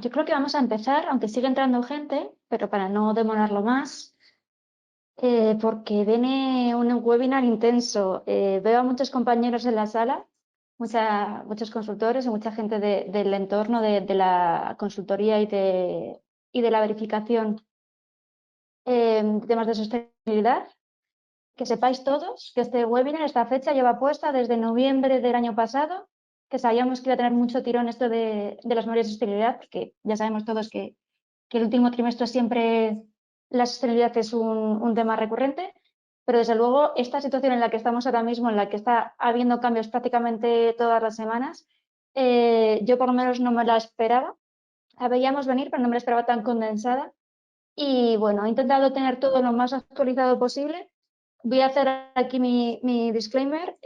Yo creo que vamos a empezar, aunque sigue entrando gente, pero para no demorarlo más, porque viene un webinar intenso. Veo a muchos compañeros en la sala, muchos consultores y mucha gente del entorno de la consultoría y de la verificación de temas de sostenibilidad. Que sepáis todos que este webinar, esta fecha lleva puesta desde noviembre del año pasado, que sabíamos que iba a tener mucho tirón esto de las memorias de sostenibilidad, porque ya sabemos todos que el último trimestre siempre la sostenibilidad es un tema recurrente, pero desde luego esta situación en la que estamos ahora mismo, en la que está habiendo cambios prácticamente todas las semanas, yo por lo menos no me la esperaba. La veíamos venir, pero no me la esperaba tan condensada. Y bueno, he intentado tener todo lo más actualizado posible. Voy a hacer aquí mi disclaimer.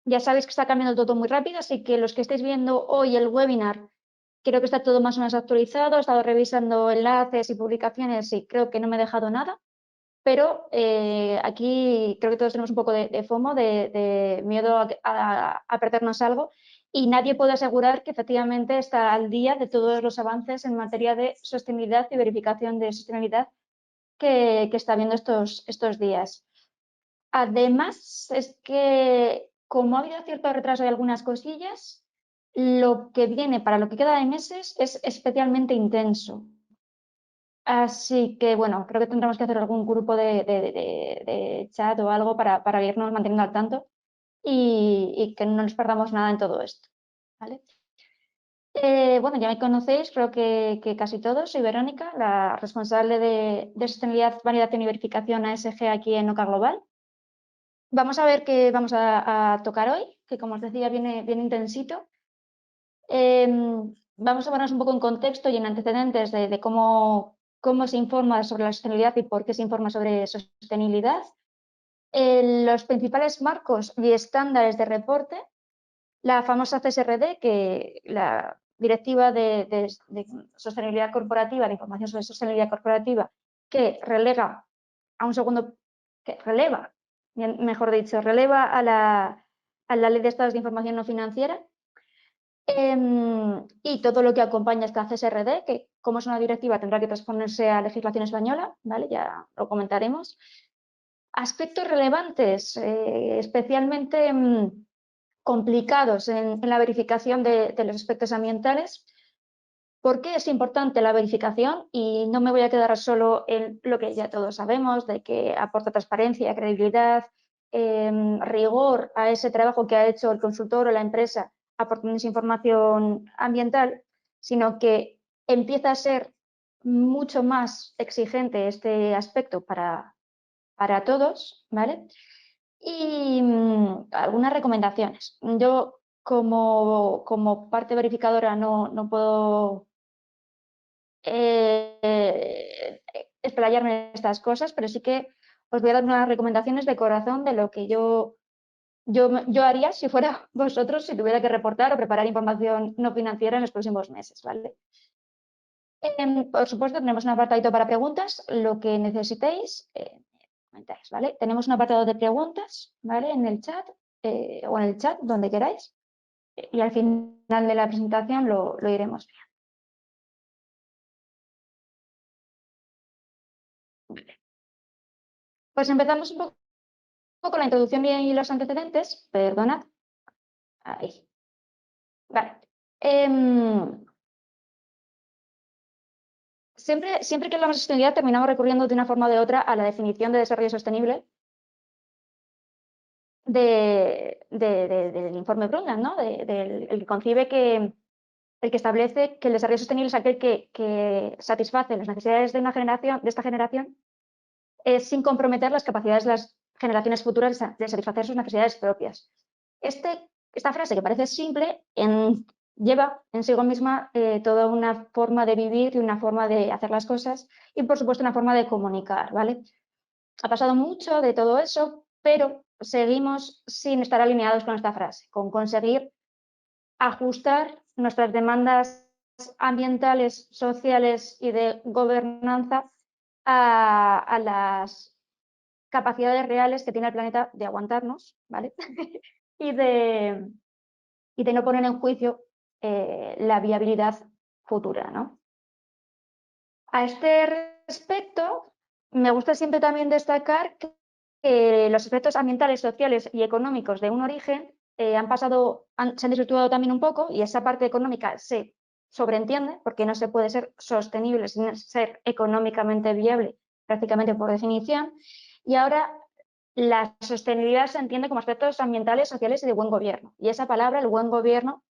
Ya sabéis que está cambiando todo muy rápido, así que los que estáis viendo hoy el webinar, creo que está todo más o menos actualizado. He estado revisando enlaces y publicaciones y creo que no me he dejado nada. Pero aquí creo que todos tenemos un poco de FOMO, de miedo a perdernos algo, y nadie puede asegurar que efectivamente está al día de todos los avances en materia de sostenibilidad y verificación de sostenibilidad que está viendo estos días. Además, es que como ha habido cierto retraso de algunas cosillas, lo que viene para lo que queda de meses es especialmente intenso. Así que, bueno, creo que tendremos que hacer algún grupo de chat o algo para irnos manteniendo al tanto y que no nos perdamos nada en todo esto. ¿Vale? Bueno, ya me conocéis, creo que casi todos. Soy Verónica, la responsable de sostenibilidad, validación y verificación ASG aquí en OCA Global. Vamos a ver qué vamos a tocar hoy, que como os decía, viene intensito. Vamos a ponernos un poco en contexto y en antecedentes de cómo se informa sobre la sostenibilidad y por qué se informa sobre sostenibilidad. Los principales marcos y estándares de reporte, la famosa CSRD, que la Directiva de Sostenibilidad Corporativa, de Información sobre Sostenibilidad Corporativa, que relega a un segundo, que releva, mejor dicho, releva a la Ley de Estados de Información No Financiera. Y todo lo que acompaña esta CSRD, que como es una directiva tendrá que transponerse a legislación española, ¿vale? Ya lo comentaremos. Aspectos relevantes, especialmente complicados en la verificación de los aspectos ambientales. ¿Por qué es importante la verificación? Y no me voy a quedar solo en lo que ya todos sabemos, de que aporta transparencia, credibilidad, rigor a ese trabajo que ha hecho el consultor o la empresa aportando esa información ambiental, sino que empieza a ser mucho más exigente este aspecto para todos, ¿vale? Y algunas recomendaciones. Yo como parte verificadora no puedo explayarme en estas cosas, pero sí que os voy a dar unas recomendaciones de corazón de lo que yo haría si fuera vosotros, si tuviera que reportar o preparar información no financiera en los próximos meses, ¿vale? Por supuesto, tenemos un apartadito para preguntas, lo que necesitéis, comentáis, ¿vale? Tenemos un apartado de preguntas, ¿vale? En el chat o en el chat, donde queráis, y al final de la presentación lo iremos viendo. Pues empezamos un poco con la introducción y los antecedentes, perdonad. Ahí. Vale. Siempre que hablamos de sostenibilidad terminamos recurriendo de una forma o de otra a la definición de desarrollo sostenible del informe Brundtland, ¿no? El que concibe el que establece que el desarrollo sostenible es aquel que satisface las necesidades de esta generación, sin comprometer las capacidades de las generaciones futuras de satisfacer sus necesidades propias. Esta frase, que parece simple, lleva en sí misma toda una forma de vivir y una forma de hacer las cosas y, por supuesto, una forma de comunicar, ¿vale? Ha pasado mucho de todo eso, pero seguimos sin estar alineados con esta frase, con conseguir ajustar nuestras demandas ambientales, sociales y de gobernanza a las capacidades reales que tiene el planeta de aguantarnos, ¿vale? y de no poner en juicio la viabilidad futura, ¿no? A este respecto, me gusta siempre también destacar que los aspectos ambientales, sociales y económicos de un origen se han desvirtuado también un poco, y esa parte económica se sobreentiende porque no se puede ser sostenible sin ser económicamente viable, prácticamente por definición, y ahora la sostenibilidad se entiende como aspectos ambientales, sociales y de buen gobierno. Y esa palabra, el buen gobierno,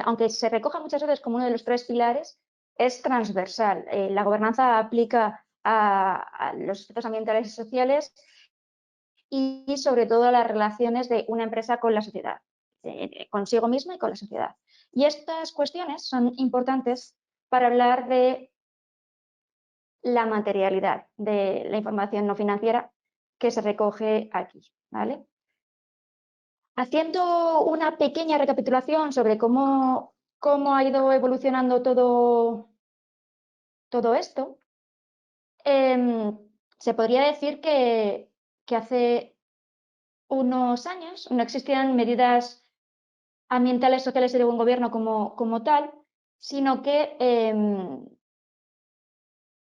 aunque se recoja muchas veces como uno de los tres pilares, es transversal. La gobernanza aplica a los aspectos ambientales y sociales y sobre todo a las relaciones de una empresa con la sociedad, consigo misma y con la sociedad. Y estas cuestiones son importantes para hablar de la materialidad de la información no financiera que se recoge aquí, ¿vale? Haciendo una pequeña recapitulación sobre cómo ha ido evolucionando todo esto, se podría decir que hace unos años no existían medidas ambientales, sociales y de buen gobierno como tal, sino que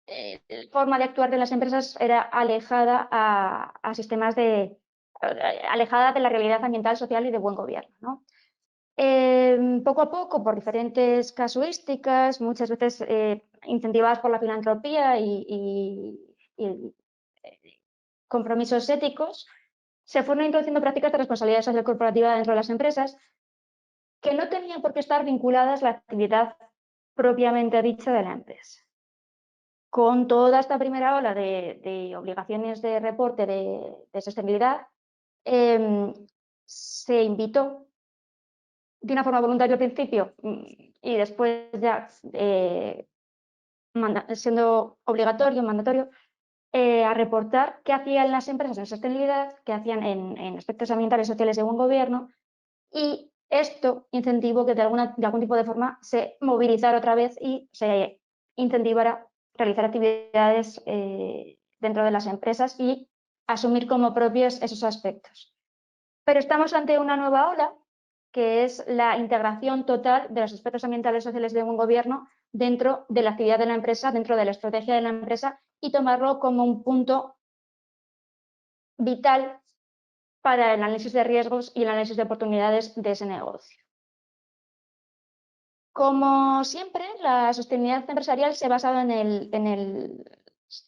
la forma de actuar de las empresas era alejada a sistemas alejada de la realidad ambiental, social y de buen gobierno, ¿no? Poco a poco, por diferentes casuísticas, muchas veces incentivadas por la filantropía y compromisos éticos, se fueron introduciendo prácticas de responsabilidad social corporativa dentro de las empresas que no tenían por qué estar vinculadas a la actividad propiamente dicha de la empresa. Con toda esta primera ola de obligaciones de reporte de sostenibilidad, se invitó de una forma voluntaria al principio y después ya siendo obligatorio, mandatorio, a reportar qué hacían las empresas en sostenibilidad, qué hacían en aspectos ambientales, sociales y de buen gobierno, y esto incentivó que de algún tipo de forma se movilizara otra vez y se incentivara realizar actividades dentro de las empresas y asumir como propios esos aspectos. Pero estamos ante una nueva ola, que es la integración total de los aspectos ambientales, sociales de un gobierno dentro de la actividad de la empresa, dentro de la estrategia de la empresa, y tomarlo como un punto vital para el análisis de riesgos y el análisis de oportunidades de ese negocio. Como siempre, la sostenibilidad empresarial se ha basado en el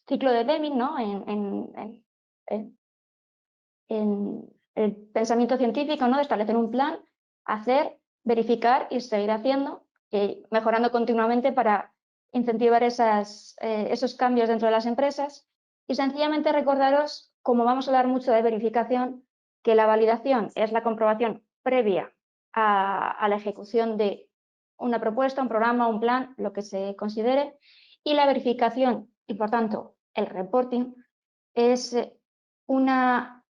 ciclo de Deming, ¿no? En el pensamiento científico, ¿no? De establecer un plan, hacer, verificar y seguir haciendo, mejorando continuamente para incentivar esos cambios dentro de las empresas. Y sencillamente recordaros, como vamos a hablar mucho de verificación, que la validación es la comprobación previa a la ejecución de una propuesta, un programa, un plan, lo que se considere, y la verificación y, por tanto, el reporting es una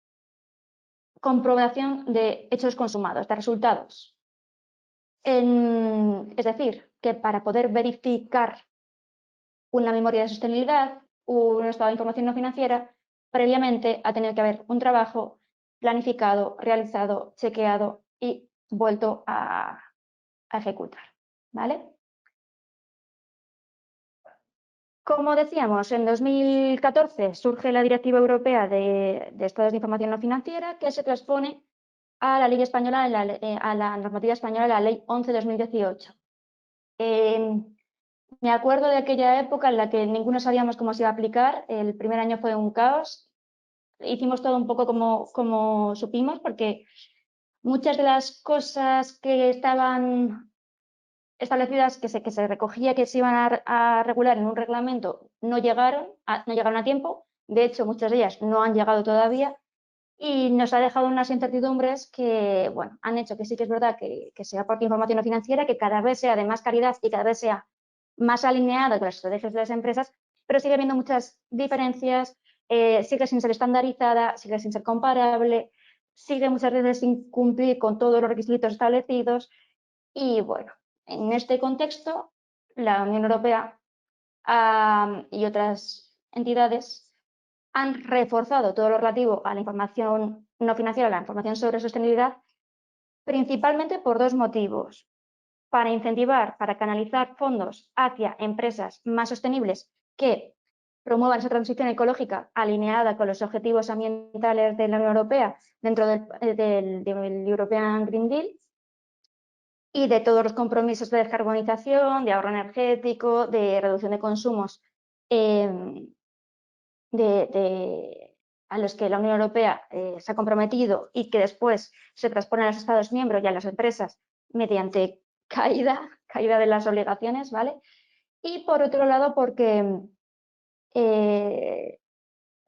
comprobación de hechos consumados, de resultados. Es decir, que para poder verificar una memoria de sostenibilidad, un estado de información no financiera, previamente ha tenido que haber un trabajo planificado, realizado, chequeado y vuelto a ejecutar, ¿vale? Como decíamos, en 2014 surge la Directiva Europea de Estados de Información No Financiera, que se transpone a la ley española, a la normativa española, la Ley 11/2018. Me acuerdo de aquella época en la que ninguno sabíamos cómo se iba a aplicar. El primer año fue un caos. Hicimos todo un poco como supimos, porque muchas de las cosas que estaban establecidas, que se recogía que se iban a regular en un reglamento, no llegaron a tiempo. De hecho, muchas de ellas no han llegado todavía. Y nos ha dejado unas incertidumbres que, bueno, han hecho que sí que es verdad que se aporte información no financiera, que cada vez sea de más calidad y cada vez sea más alineada con las estrategias de las empresas, pero sigue habiendo muchas diferencias, sigue sin ser estandarizada, sigue sin ser comparable, sigue muchas veces sin cumplir con todos los requisitos establecidos. Y bueno, en este contexto, la Unión Europea y otras entidades han reforzado todo lo relativo a la información no financiera, la información sobre sostenibilidad, principalmente por dos motivos. para incentivar, para canalizar fondos hacia empresas más sostenibles que promuevan esa transición ecológica alineada con los objetivos ambientales de la Unión Europea dentro del European Green Deal y de todos los compromisos de descarbonización, de ahorro energético, de reducción de consumos a los que la Unión Europea se ha comprometido y que después se transponen a los Estados miembros y a las empresas mediante caída de las obligaciones, ¿vale? Y por otro lado, porque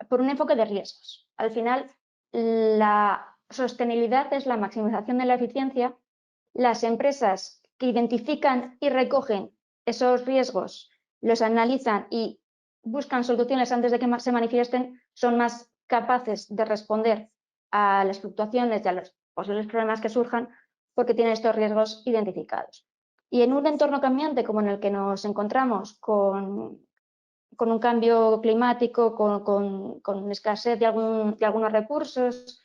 por un enfoque de riesgos. Al final, la sostenibilidad es la maximización de la eficiencia. Las empresas que identifican y recogen esos riesgos, los analizan y buscan soluciones antes de que se manifiesten, son más capaces de responder a las fluctuaciones y a los posibles problemas que surjan porque tienen estos riesgos identificados. Y en un entorno cambiante como en el que nos encontramos con un cambio climático, con escasez de algunos recursos,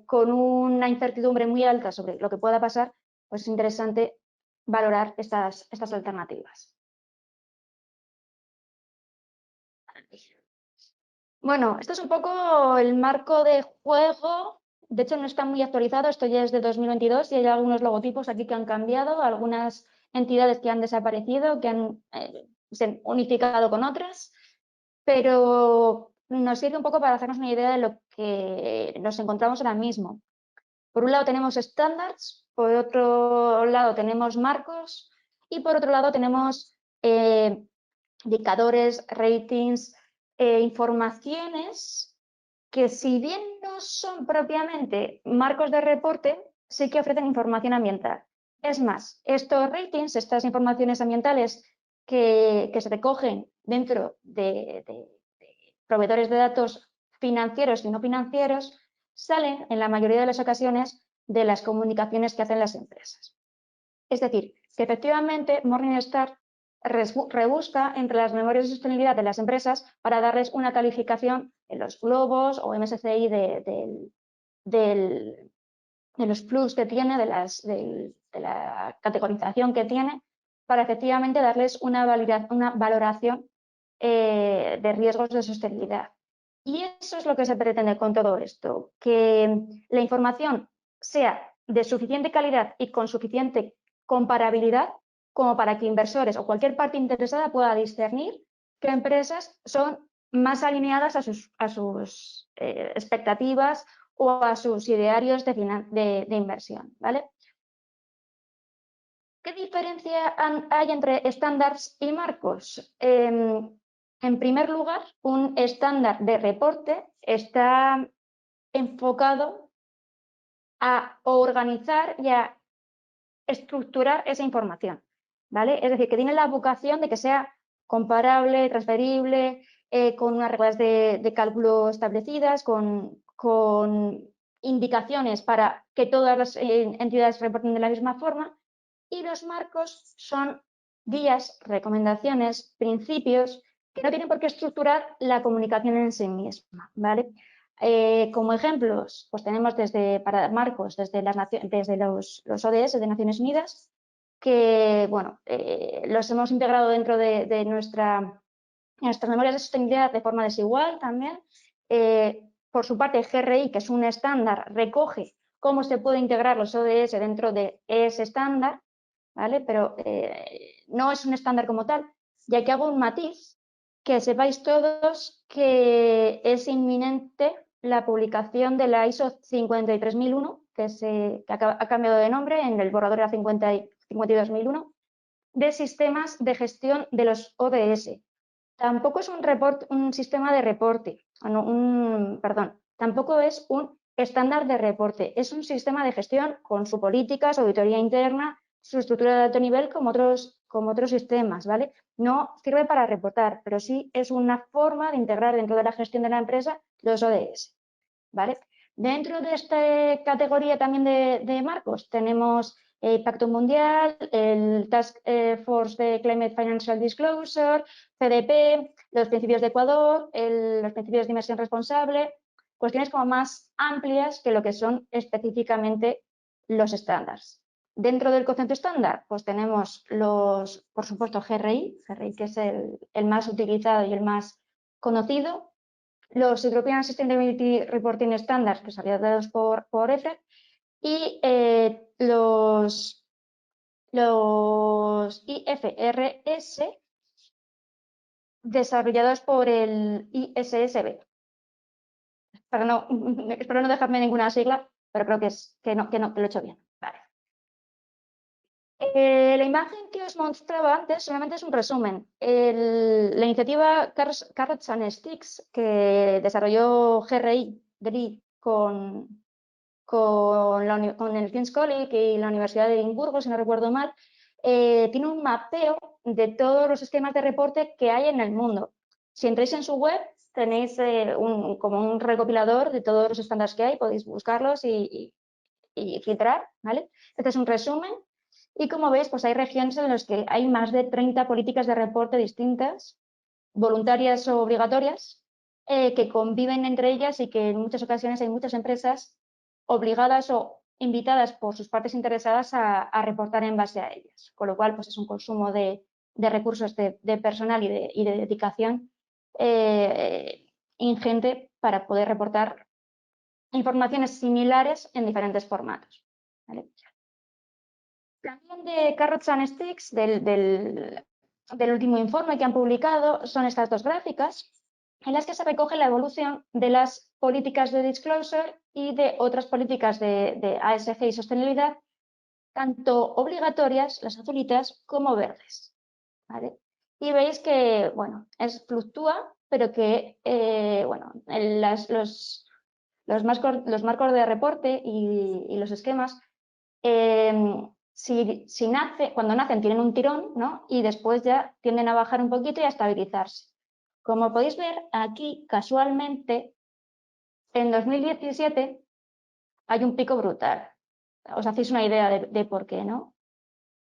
con una incertidumbre muy alta sobre lo que pueda pasar, pues es interesante valorar estas alternativas. Bueno, esto es un poco el marco de juego. De hecho, no está muy actualizado, esto ya es de 2022 y hay algunos logotipos aquí que han cambiado, algunas entidades que han desaparecido, que se han unificado con otras, pero nos sirve un poco para hacernos una idea de lo que nos encontramos ahora mismo. Por un lado tenemos estándares, por otro lado tenemos marcos y por otro lado tenemos indicadores, ratings, informaciones que si bien no son propiamente marcos de reporte, sí que ofrecen información ambiental. Es más, estos ratings, estas informaciones ambientales que se recogen dentro de proveedores de datos financieros y no financieros, salen en la mayoría de las ocasiones de las comunicaciones que hacen las empresas. Es decir, que efectivamente Morningstar rebusca entre las memorias de sostenibilidad de las empresas para darles una calificación en los globos o MSCI de los plus que tiene, de la categorización que tiene, para efectivamente darles una valoración de riesgos de sostenibilidad. Y eso es lo que se pretende con todo esto, que la información sea de suficiente calidad y con suficiente comparabilidad como para que inversores o cualquier parte interesada pueda discernir qué empresas son más alineadas a sus expectativas o a sus idearios de inversión, ¿vale? ¿Qué diferencia hay entre estándares y marcos? En primer lugar, un estándar de reporte está enfocado a organizar y a estructurar esa información, ¿vale? Es decir, que tiene la vocación de que sea comparable, transferible, con unas reglas de cálculo establecidas, con indicaciones para que todas las entidades reporten de la misma forma. Y los marcos son guías, recomendaciones, principios que no tienen por qué estructurar la comunicación en sí misma, ¿vale? Como ejemplos, pues tenemos para marcos desde los ODS de Naciones Unidas, que bueno, los hemos integrado dentro de nuestras memorias de sostenibilidad de forma desigual también. Por su parte, GRI, que es un estándar, recoge cómo se puede integrar los ODS dentro de ese estándar, ¿vale? Pero no es un estándar como tal. Y aquí hago un matiz, que sepáis todos que es inminente la publicación de la ISO 53001, que ha cambiado de nombre, en el borrador era 52001, de sistemas de gestión de los ODS. Tampoco es un sistema de reporte, perdón, tampoco es un estándar de reporte, es un sistema de gestión con su política, su auditoría interna, su estructura de alto nivel como otros sistemas, ¿vale? No sirve para reportar, pero sí es una forma de integrar dentro de la gestión de la empresa los ODS, ¿vale? Dentro de esta categoría también de marcos tenemos el Pacto Mundial, el Task Force de Climate Financial Disclosure, CDP, los principios de Ecuador, los principios de inversión responsable, cuestiones como más amplias que lo que son específicamente los estándares. Dentro del concepto estándar, pues tenemos por supuesto, GRI, que es el más utilizado y el más conocido, los European Sustainability Reporting Standards, desarrollados por EFRE, y los IFRS, desarrollados por el ISSB. Espero no dejarme ninguna sigla, pero creo que lo he hecho bien. Vale. La imagen que os mostraba antes solamente es un resumen. La iniciativa Carrots and Sticks que desarrolló GRI con el King's College y la Universidad de Edimburgo, si no recuerdo mal, tiene un mapeo de todos los esquemas de reporte que hay en el mundo. Si entráis en su web, tenéis como un recopilador de todos los estándares que hay, podéis buscarlos y filtrar, ¿vale? Este es un resumen. Y como veis, pues hay regiones en las que hay más de 30 políticas de reporte distintas, voluntarias o obligatorias, que conviven entre ellas y que en muchas ocasiones hay muchas empresas obligadas o invitadas por sus partes interesadas a reportar en base a ellas. Con lo cual, pues es un consumo de recursos de personal y de dedicación ingente para poder reportar informaciones similares en diferentes formatos. ¿Vale? También de Carrots and Sticks, del último informe que han publicado, son estas dos gráficas en las que se recoge la evolución de las políticas de disclosure y de otras políticas de ASG y sostenibilidad, tanto obligatorias, las azulitas, como verdes. ¿Vale? Y veis que, bueno, fluctúa, pero que, bueno, los marcos de reporte y los esquemas cuando nacen tienen un tirón, ¿no? Y después ya tienden a bajar un poquito y a estabilizarse. Como podéis ver aquí, casualmente, en 2017 hay un pico brutal. Os hacéis una idea de por qué, ¿no?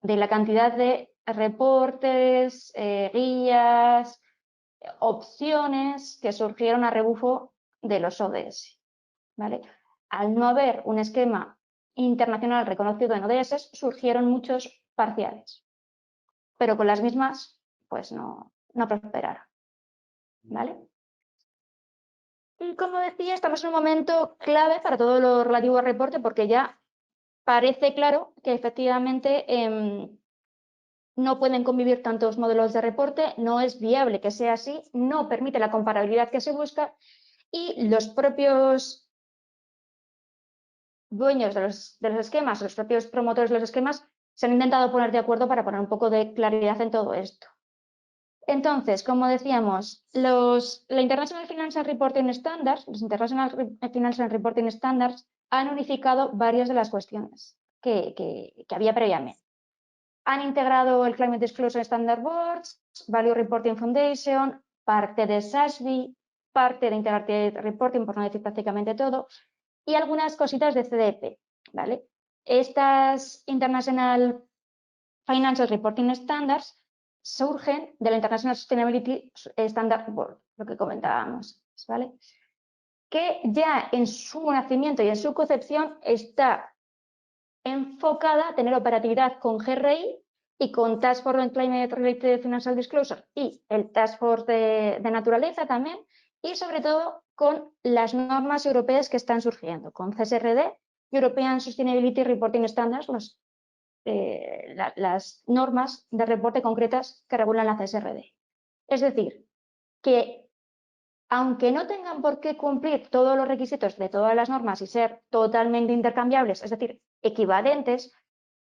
De la cantidad de reportes, guías, opciones que surgieron a rebufo de los ODS. ¿Vale? Al no haber un esquema internacional reconocido en ODS, surgieron muchos parciales, pero con las mismas, pues no prosperaron. ¿Vale? Y como decía, estamos en un momento clave para todo lo relativo al reporte, porque ya parece claro que efectivamente no pueden convivir tantos modelos de reporte, no es viable que sea así, no permite la comparabilidad que se busca y los propios dueños de los esquemas, los propios promotores de los esquemas, se han intentado poner de acuerdo para poner un poco de claridad en todo esto. Entonces, como decíamos, la International Financial Reporting Standards, los International Financial Reporting Standards, han unificado varias de las cuestiones que había previamente. Han integrado el Climate Disclosure Standard Boards, Value Reporting Foundation, parte de SASB, parte de Integrated Reporting, por no decir prácticamente todo, y algunas cositas de CDP, ¿vale? Estas International Financial Reporting Standards surgen de la International Sustainability Standard Board, lo que comentábamos, ¿vale? Que ya en su nacimiento y en su concepción está enfocada a tener operatividad con GRI y con Task Force on Climate Related Financial Disclosure y el Task Force de naturaleza también, y sobre todo con las normas europeas que están surgiendo, con CSRD, European Sustainability Reporting Standards, las normas de reporte concretas que regulan la CSRD. Es decir, que aunque no tengan por qué cumplir todos los requisitos de todas las normas y ser totalmente intercambiables, es decir, equivalentes,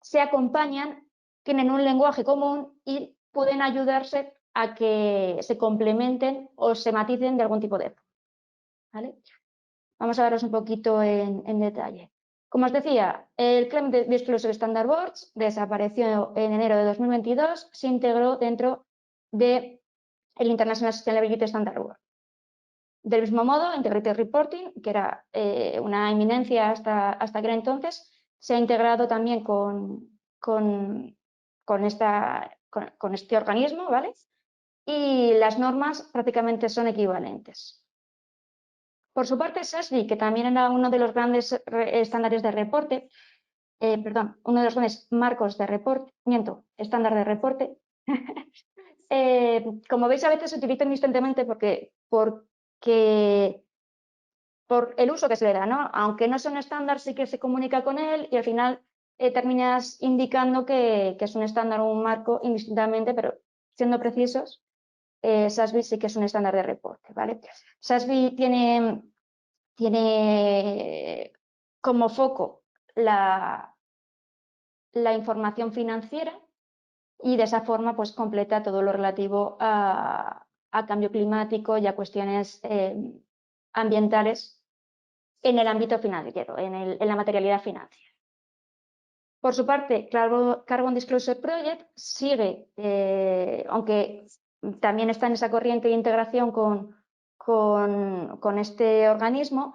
se acompañan, tienen un lenguaje común y pueden ayudarse a que se complementen o se maticen de algún tipo de forma. ¿Vale? Vamos a verlos un poquito en detalle. Como os decía, el Climate Disclosure Standard Boards desapareció en enero de 2022, se integró dentro del International Sustainability Standard Board. Del mismo modo, Integrated Reporting, que era una eminencia hasta aquel entonces, se ha integrado también con este organismo, ¿vale? Y las normas prácticamente son equivalentes. Por su parte, SASB, que también era uno de los grandes estándares de reporte, uno de los grandes marcos de reporte, estándar de reporte. Como veis, a veces se utiliza insistentemente porque por el uso que se le da, ¿no? Aunque no sea un estándar, sí que se comunica con él y al final terminas indicando que es un estándar o un marco indistintamente, pero siendo precisos, SASB sí que es un estándar de reporte, ¿vale? SASB tiene como foco la información financiera y de esa forma pues completa todo lo relativo a cambio climático y a cuestiones ambientales en el ámbito financiero, en la materialidad financiera. Por su parte, Carbon Disclosure Project sigue, aunque también está en esa corriente de integración con este organismo,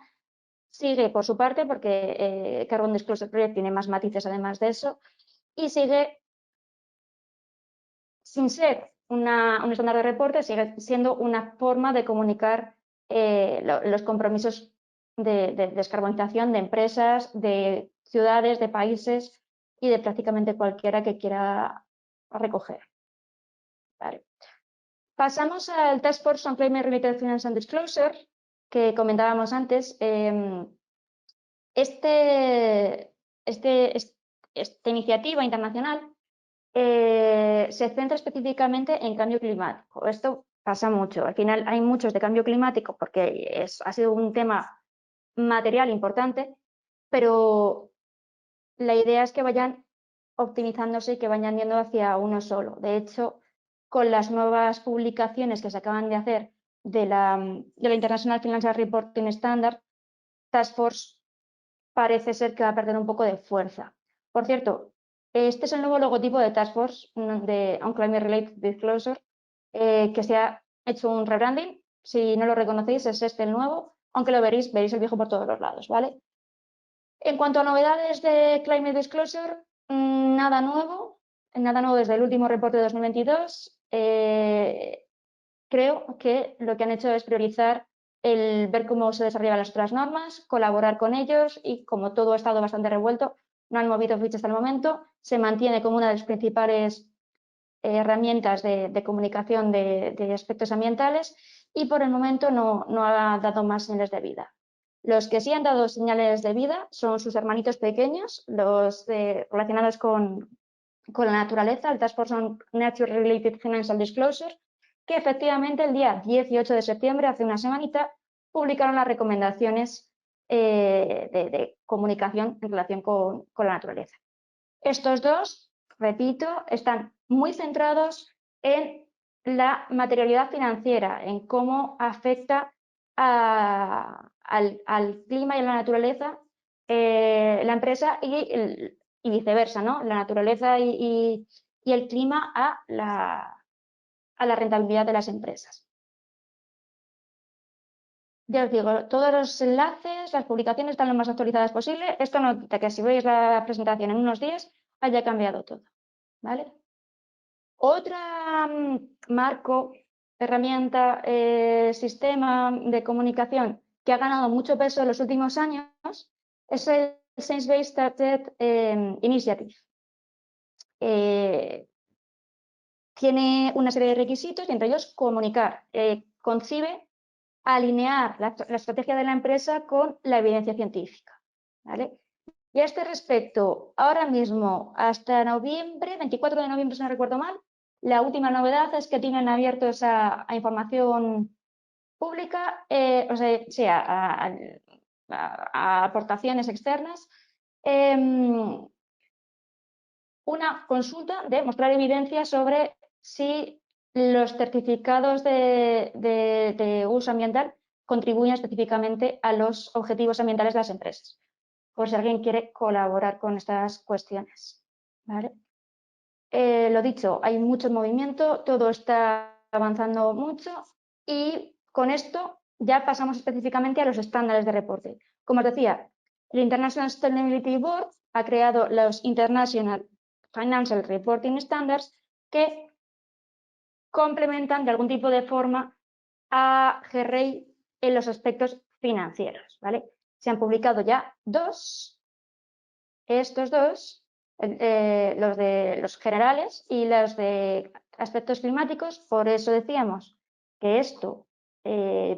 sigue por su parte, porque Carbon Disclosure Project tiene más matices además de eso, y sigue sin ser un estándar de reporte, sigue siendo una forma de comunicar los compromisos de descarbonización de empresas, de ciudades, de países y de prácticamente cualquiera que quiera recoger. Vale. Pasamos al Task Force on Climate Related Finance and Disclosure, que comentábamos antes. Esta iniciativa internacional se centra específicamente en cambio climático. Esto pasa mucho. Al final hay muchos de cambio climático porque ha sido un tema material importante, pero la idea es que vayan optimizándose y que vayan yendo hacia uno solo. De hecho, con las nuevas publicaciones que se acaban de hacer de la International Financial Reporting Standard, Task Force parece ser que va a perder un poco de fuerza. Por cierto, este es el nuevo logotipo de Task Force de On Climate Related Disclosure, que se ha hecho un rebranding. Si no lo reconocéis, es este el nuevo, aunque lo veréis el viejo por todos los lados, ¿vale? En cuanto a novedades de Climate Disclosure, nada nuevo desde el último reporte de 2022. Creo que lo que han hecho es priorizar el ver cómo se desarrollan las otras normas, colaborar con ellos y como todo ha estado bastante revuelto, no han movido fichas hasta el momento, se mantiene como una de las principales herramientas de comunicación de aspectos ambientales y por el momento no ha dado más señales de vida. Los que sí han dado señales de vida son sus hermanitos pequeños, los relacionados con la naturaleza, el Task Force on Nature Related Financial Disclosure, que efectivamente el día 18 de septiembre, hace una semanita, publicaron las recomendaciones de comunicación en relación con la naturaleza. Estos dos, repito, están muy centrados en la materialidad financiera, en cómo afecta al clima y a la naturaleza la empresa y viceversa, ¿no? La naturaleza y el clima a la rentabilidad de las empresas. Ya os digo, todos los enlaces, las publicaciones están lo más actualizadas posible. Esto no quita que si veis la presentación en unos días haya cambiado todo, ¿vale? Otra marco, herramienta, sistema de comunicación que ha ganado mucho peso en los últimos años es el Science Based Target Initiative. Tiene una serie de requisitos y entre ellos comunicar. Concibe alinear la estrategia de la empresa con la evidencia científica, ¿vale? Y a este respecto, ahora mismo, hasta noviembre, 24 de noviembre si no recuerdo mal, la última novedad es que tienen abiertos a información pública, o sea, a aportaciones externas, una consulta de mostrar evidencia sobre si los certificados de uso ambiental contribuyen específicamente a los objetivos ambientales de las empresas, por si alguien quiere colaborar con estas cuestiones, ¿vale? Lo dicho, hay mucho movimiento, todo está avanzando mucho y con esto ya pasamos específicamente a los estándares de reporte. Como os decía, el International Sustainability Board ha creado los International Financial Reporting Standards que complementan de algún tipo de forma a GRI en los aspectos financieros, ¿vale? Se han publicado ya dos estos dos, los de los generales y los de aspectos climáticos. Por eso decíamos que esto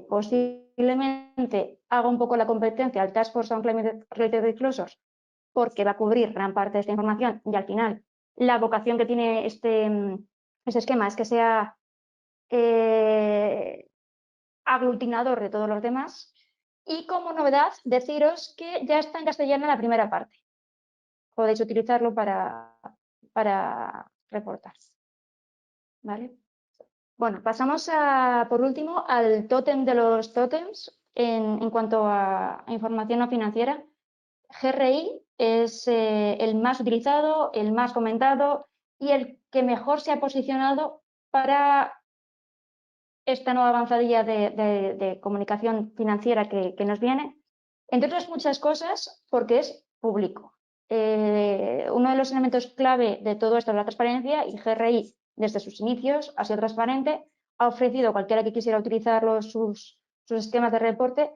posiblemente haga un poco la competencia al Task Force on Climate-Related Disclosures, porque va a cubrir gran parte de esta información y al final la vocación que tiene este esquema es que sea aglutinador de todos los demás. Y como novedad, deciros que ya está en castellano la primera parte. Podéis utilizarlo para reportar. ¿Vale? Bueno, pasamos por último al tótem de los tótems en cuanto a información no financiera. GRI es el más utilizado, el más comentado y el que mejor se ha posicionado para esta nueva avanzadilla de comunicación financiera que nos viene, entre otras muchas cosas porque es público. Uno de los elementos clave de todo esto es la transparencia, y GRI desde sus inicios ha sido transparente, ha ofrecido a cualquiera que quisiera utilizar sus esquemas de reporte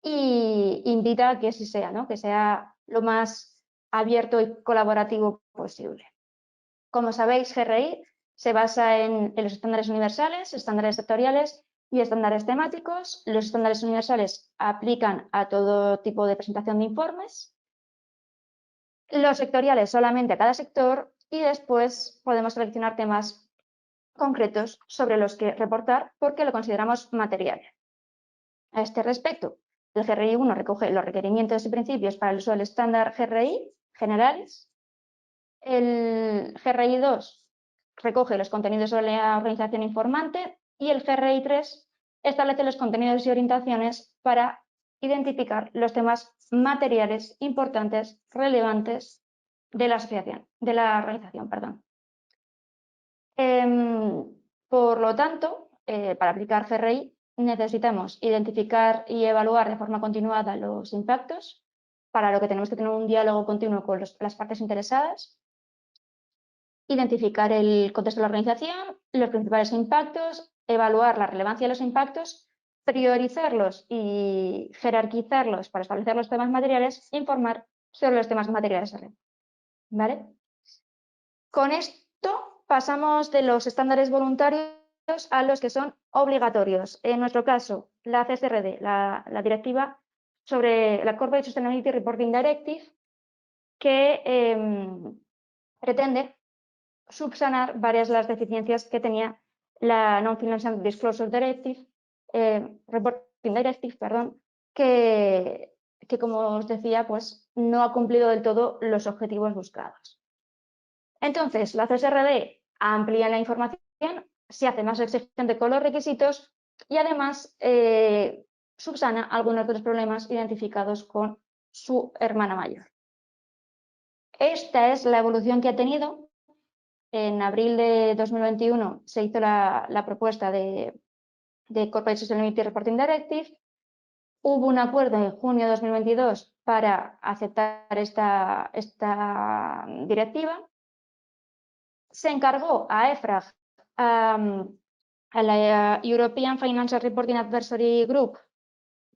y invita a que así sea, ¿no? Que sea lo más abierto y colaborativo posible. Como sabéis, GRI se basa en los estándares universales, estándares sectoriales y estándares temáticos. Los estándares universales aplican a todo tipo de presentación de informes, los sectoriales solamente a cada sector, y después podemos seleccionar temas concretos sobre los que reportar porque lo consideramos material. A este respecto, el GRI 1 recoge los requerimientos y principios para el uso del estándar GRI generales. El GRI 2 recoge los contenidos sobre la organización informante y el GRI 3 establece los contenidos y orientaciones para identificar los temas materiales importantes, relevantes de la asociación, de la organización, perdón. Por lo tanto, para aplicar GRI necesitamos identificar y evaluar de forma continuada los impactos, para lo que tenemos que tener un diálogo continuo con las partes interesadas, identificar el contexto de la organización, los principales impactos, evaluar la relevancia de los impactos, priorizarlos y jerarquizarlos para establecer los temas materiales e informar sobre los temas materiales. ¿Vale? Con esto pasamos de los estándares voluntarios a los que son obligatorios. En nuestro caso, la CSRD, la directiva sobre la Corporate Sustainability Reporting Directive, que pretende subsanar varias de las deficiencias que tenía la Non-Financial Disclosure Directive, Reporting Directive, perdón, que como os decía, pues no ha cumplido del todo los objetivos buscados. Entonces, la CSRD amplía la información, se hace más exigente con los requisitos y además subsana algunos de los problemas identificados con su hermana mayor. Esta es la evolución que ha tenido. En abril de 2021 se hizo la propuesta de Corporate Sustainability Reporting Directive. Hubo un acuerdo en junio de 2022 para aceptar esta directiva. Se encargó a EFRAG, a la European Financial Reporting Advisory Group,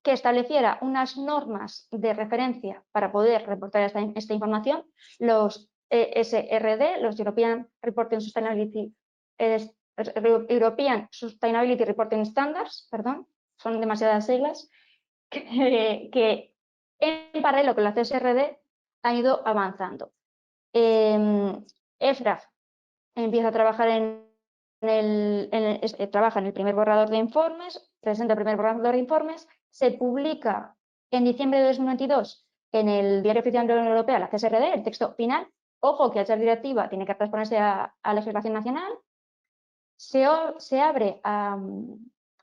que estableciera unas normas de referencia para poder reportar esta información, los ESRD, los European Sustainability Reporting Standards, perdón, son demasiadas siglas, que en paralelo con la CSRD han ido avanzando. EFRAG empieza a trabajar trabaja en el primer borrador de informes, presenta el primer borrador de informes, se publica en diciembre de 2022 en el Diario Oficial de la Unión Europea, la CSRD, el texto final. Ojo que al ser directiva tiene que transponerse a legislación nacional. Se abre a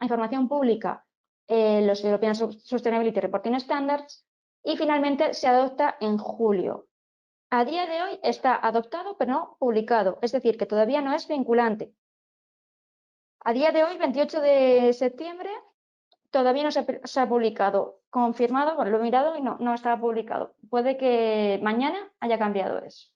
información pública los European Sustainability Reporting Standards y finalmente se adopta en julio. A día de hoy está adoptado pero no publicado, es decir, que todavía no es vinculante. A día de hoy, 28 de septiembre, todavía no se ha publicado. Confirmado, bueno, lo he mirado y no está publicado. Puede que mañana haya cambiado eso.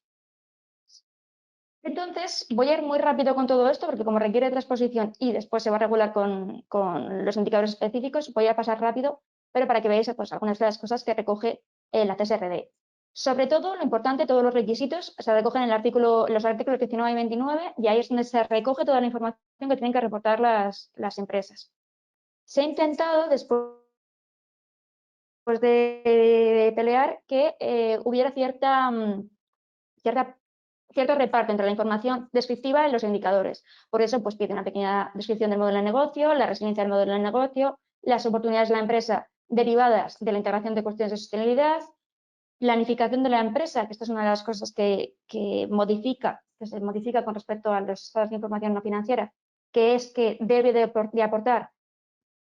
Entonces, voy a ir muy rápido con todo esto porque como requiere transposición y después se va a regular con los indicadores específicos, voy a pasar rápido, pero para que veáis pues, algunas de las cosas que recoge la CSRD. Sobre todo, lo importante, todos los requisitos se recogen en los artículos 19 y 29, y ahí es donde se recoge toda la información que tienen que reportar las empresas. Se ha intentado, después de pelear, que hubiera cierto reparto entre la información descriptiva y los indicadores. Por eso, pues pide una pequeña descripción del modelo de negocio, la resiliencia del modelo de negocio, las oportunidades de la empresa derivadas de la integración de cuestiones de sostenibilidad, planificación de la empresa, que esta es una de las cosas que se modifica con respecto a los estados de información no financiera, que es que debe de aportar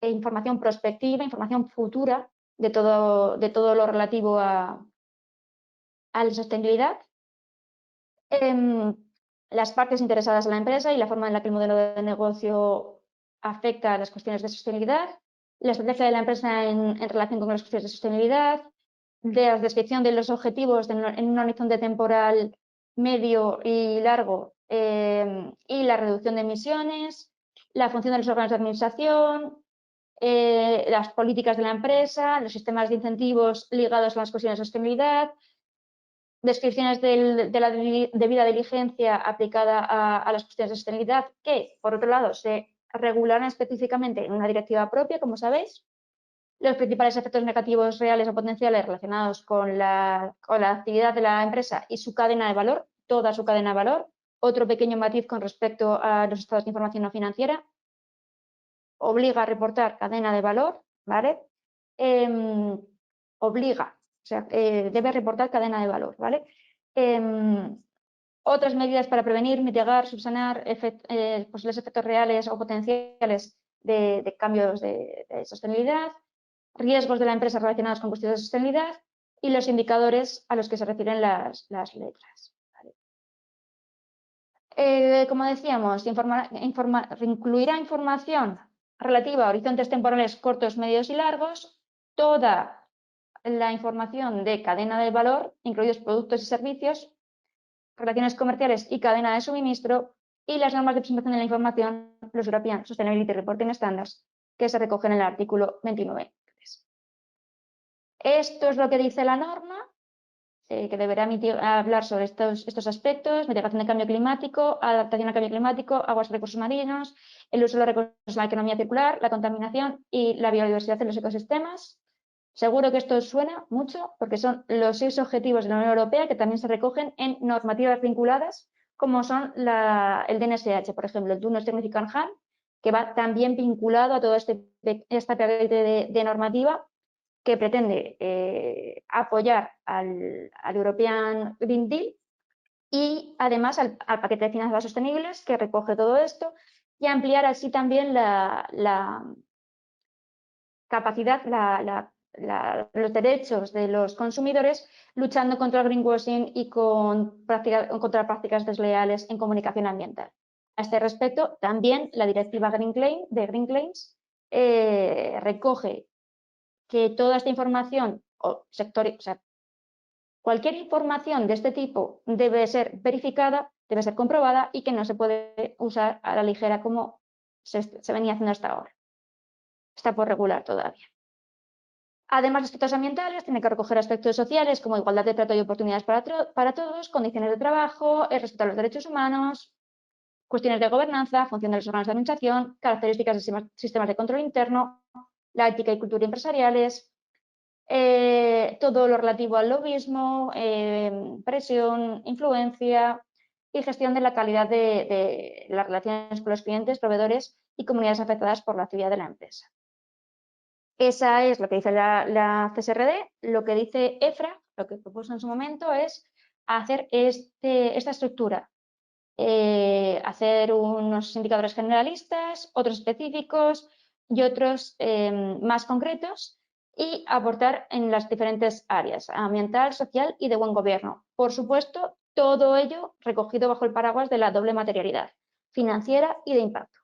información prospectiva, información futura de todo lo relativo a la sostenibilidad. Las partes interesadas en la empresa y la forma en la que el modelo de negocio afecta a las cuestiones de sostenibilidad, la estrategia de la empresa en relación con las cuestiones de sostenibilidad, de la descripción de los objetivos en un horizonte temporal medio y largo, y la reducción de emisiones, la función de los órganos de administración, las políticas de la empresa, los sistemas de incentivos ligados a las cuestiones de sostenibilidad, descripciones de la debida diligencia aplicada a las cuestiones de sostenibilidad, que, por otro lado, se regularán específicamente en una directiva propia, como sabéis, los principales efectos negativos reales o potenciales relacionados con la actividad de la empresa y su cadena de valor, toda su cadena de valor. Otro pequeño matiz con respecto a los estados de información no financiera: obliga a reportar cadena de valor, ¿vale? Obliga, o sea, debe reportar cadena de valor, ¿vale? Otras medidas para prevenir, mitigar, subsanar posibles efectos reales o potenciales de cambios de sostenibilidad, riesgos de la empresa relacionados con cuestiones de sostenibilidad y los indicadores a los que se refieren las letras. ¿Vale? Como decíamos, incluirá información relativa a horizontes temporales cortos, medios y largos, toda la información de cadena de valor, incluidos productos y servicios, relaciones comerciales y cadena de suministro, y las normas de presentación de la información, los European Sustainability Reporting Standards, que se recogen en el artículo 29. Esto es lo que dice la norma, que deberá hablar sobre estos aspectos: mitigación de cambio climático, adaptación al cambio climático, aguas y recursos marinos, el uso de los recursos en la economía circular, la contaminación y la biodiversidad en los ecosistemas. Seguro que esto os suena mucho, porque son los 6 objetivos de la Unión Europea que también se recogen en normativas vinculadas, como son el DNSH, por ejemplo, el Do Not Significant Harm, que va también vinculado a toda esta paquete de normativa que pretende apoyar al European Green Deal y además al paquete de finanzas sostenibles, que recoge todo esto, y ampliar así también la capacidad, los derechos de los consumidores, luchando contra el greenwashing y contra prácticas desleales en comunicación ambiental. A este respecto, también la directiva Green Claims recoge que toda esta información cualquier información de este tipo debe ser verificada, debe ser comprobada, y que no se puede usar a la ligera como se venía haciendo hasta ahora. Está por regular todavía. Además de aspectos ambientales, tiene que recoger aspectos sociales como igualdad de trato y oportunidades para todos, condiciones de trabajo, el respeto a los derechos humanos, cuestiones de gobernanza, función de los órganos de administración, características de sistemas de control interno, la ética y cultura empresariales, todo lo relativo al lobismo, presión, influencia y gestión de la calidad de las relaciones con los clientes, proveedores y comunidades afectadas por la actividad de la empresa. Esa es lo que dice la CSRD. Lo que dice EFRA, lo que propuso en su momento, es hacer esta estructura. Hacer unos indicadores generalistas, otros específicos y otros más concretos, y aportar en las diferentes áreas: ambiental, social y de buen gobierno. Por supuesto, todo ello recogido bajo el paraguas de la doble materialidad financiera y de impacto.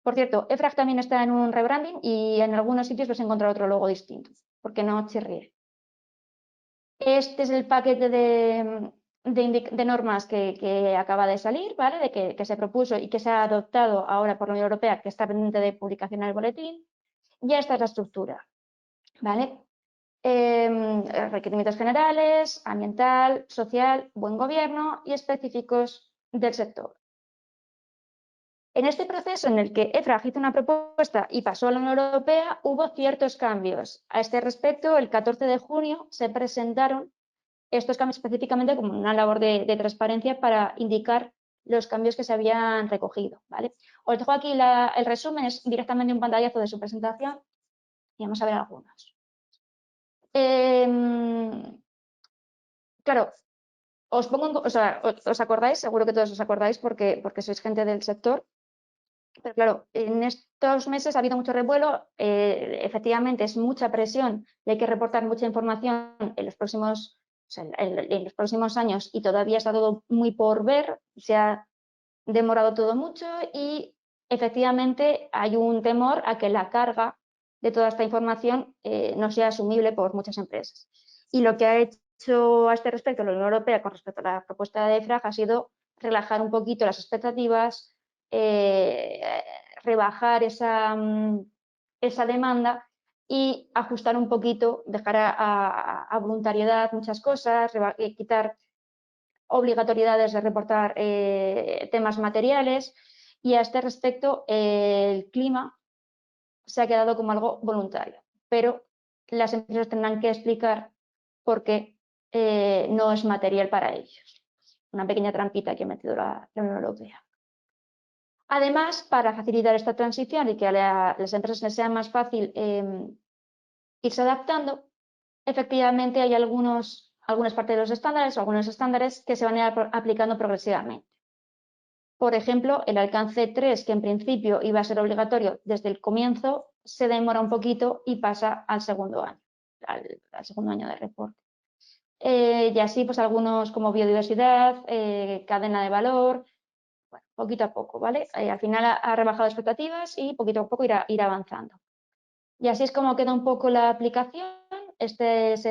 Por cierto, EFRAG también está en un rebranding y en algunos sitios vas a encontrar otro logo distinto, porque no chirríe. Este es el paquete de normas que acaba de salir, ¿vale? Que se propuso y que se ha adoptado ahora por la Unión Europea, que está pendiente de publicación en el boletín. Ya esta es la estructura, ¿vale? requerimientos generales, ambiental, social, buen gobierno y específicos del sector. En este proceso en el que EFRAG hizo una propuesta y pasó a la Unión Europea, hubo ciertos cambios. A este respecto, el 14 de junio se presentaron estos cambios específicamente como una labor de transparencia para indicar los cambios que se habían recogido, ¿vale? Os dejo aquí el resumen, es directamente un pantallazo de su presentación y vamos a ver algunos. Claro, os acordáis, seguro que todos os acordáis porque sois gente del sector, pero claro, en estos meses ha habido mucho revuelo, efectivamente es mucha presión y hay que reportar mucha información en los próximos, en los próximos años y todavía está todo muy por ver, se ha demorado todo mucho y efectivamente hay un temor a que la carga de toda esta información no sea asumible por muchas empresas. Y lo que ha hecho a este respecto la Unión Europea con respecto a la propuesta de EFRAG ha sido relajar un poquito las expectativas, rebajar esa demanda y ajustar un poquito, dejar a voluntariedad muchas cosas, quitar obligatoriedades de reportar temas materiales y a este respecto el clima se ha quedado como algo voluntario, pero las empresas tendrán que explicar por qué no es material para ellos. Una pequeña trampita que ha metido la Unión Europea. Además, para facilitar esta transición y que a las empresas les sea más fácil irse adaptando, efectivamente hay algunas partes de los estándares o algunos estándares que se van a ir aplicando progresivamente. Por ejemplo, el alcance 3, que en principio iba a ser obligatorio desde el comienzo, se demora un poquito y pasa al segundo año, al segundo año de reporte. Y así, pues algunos como biodiversidad, cadena de valor, bueno, poquito a poco, ¿vale? Al final ha rebajado expectativas y poquito a poco irá avanzando. Y así es como queda un poco la aplicación. Este es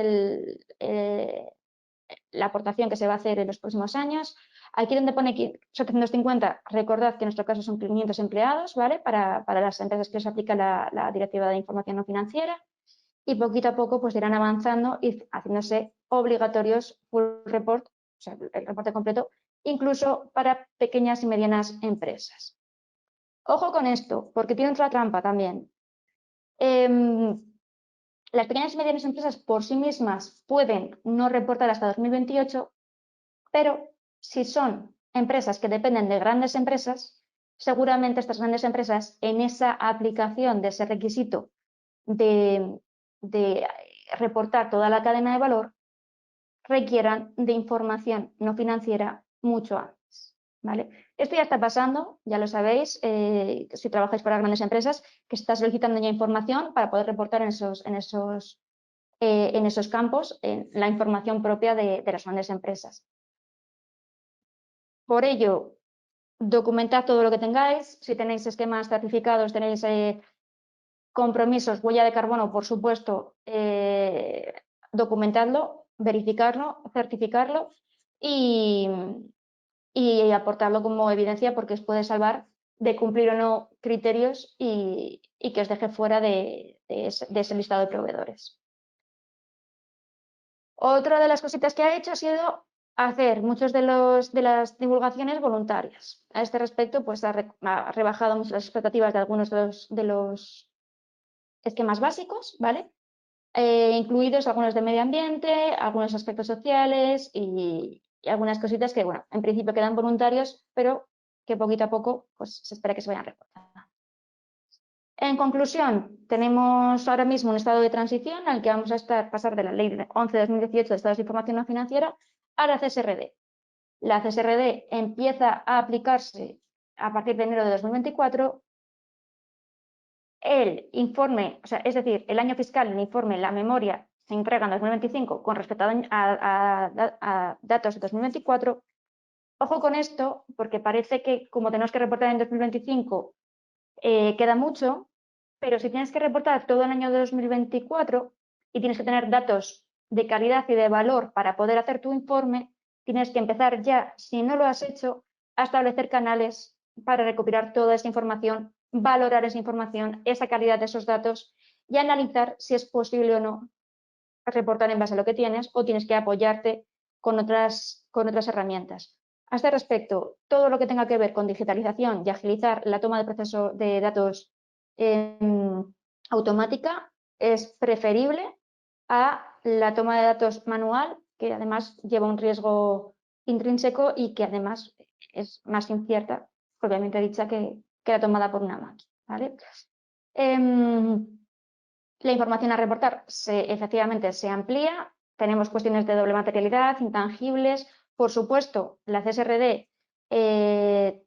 la aportación que se va a hacer en los próximos años. Aquí donde pone 750, recordad que en nuestro caso son 500 empleados, ¿vale? Para las empresas que se aplica la Directiva de Información No Financiera. Y poquito a poco pues irán avanzando y haciéndose obligatorios full report, o sea, el reporte completo, incluso para pequeñas y medianas empresas. Ojo con esto, porque tiene otra trampa también. Las pequeñas y medianas empresas por sí mismas pueden no reportar hasta 2028, pero si son empresas que dependen de grandes empresas, seguramente estas grandes empresas en esa aplicación de ese requisito de reportar toda la cadena de valor requieran de información no financiera mucho antes, ¿vale? Esto ya está pasando, ya lo sabéis, si trabajáis para grandes empresas, que se está solicitando ya información para poder reportar en esos campos la información propia de las grandes empresas. Por ello, documentad todo lo que tengáis. Si tenéis esquemas certificados, tenéis compromisos, huella de carbono, por supuesto, documentadlo, verificarlo, certificarlo y aportarlo como evidencia porque os puede salvar de cumplir o no criterios y que os deje fuera de ese listado de proveedores. Otra de las cositas que ha hecho ha sido hacer muchas de las divulgaciones voluntarias. A este respecto, pues ha rebajado mucho las expectativas de algunos de los esquemas básicos, ¿vale? Incluidos algunos de medio ambiente, algunos aspectos sociales y algunas cositas que, bueno, en principio quedan voluntarios, pero que poquito a poco pues, se espera que se vayan reportando. En conclusión, tenemos ahora mismo un estado de transición al que vamos a pasar de la Ley 11/2018 de Estados de Información No Financiera a la CSRD. La CSRD empieza a aplicarse a partir de enero de 2024. El informe, o sea, es decir, el año fiscal, el informe, la memoria se entrega en 2025 con respecto a datos de 2024. Ojo con esto, porque parece que como tenemos que reportar en 2025, queda mucho, pero si tienes que reportar todo el año 2024 y tienes que tener datos de calidad y de valor para poder hacer tu informe, tienes que empezar ya, si no lo has hecho, a establecer canales para recopilar toda esa información, valorar esa información, esa calidad de esos datos y analizar si es posible o no reportar en base a lo que tienes o tienes que apoyarte con otras herramientas. A este respecto, todo lo que tenga que ver con digitalización y agilizar la toma de proceso de datos automática es preferible a la toma de datos manual, que además lleva un riesgo intrínseco y que además es más incierta, propiamente dicha, que la tomada por una máquina, ¿vale? La información a reportar efectivamente se amplía, tenemos cuestiones de doble materialidad, intangibles, por supuesto, la CSRD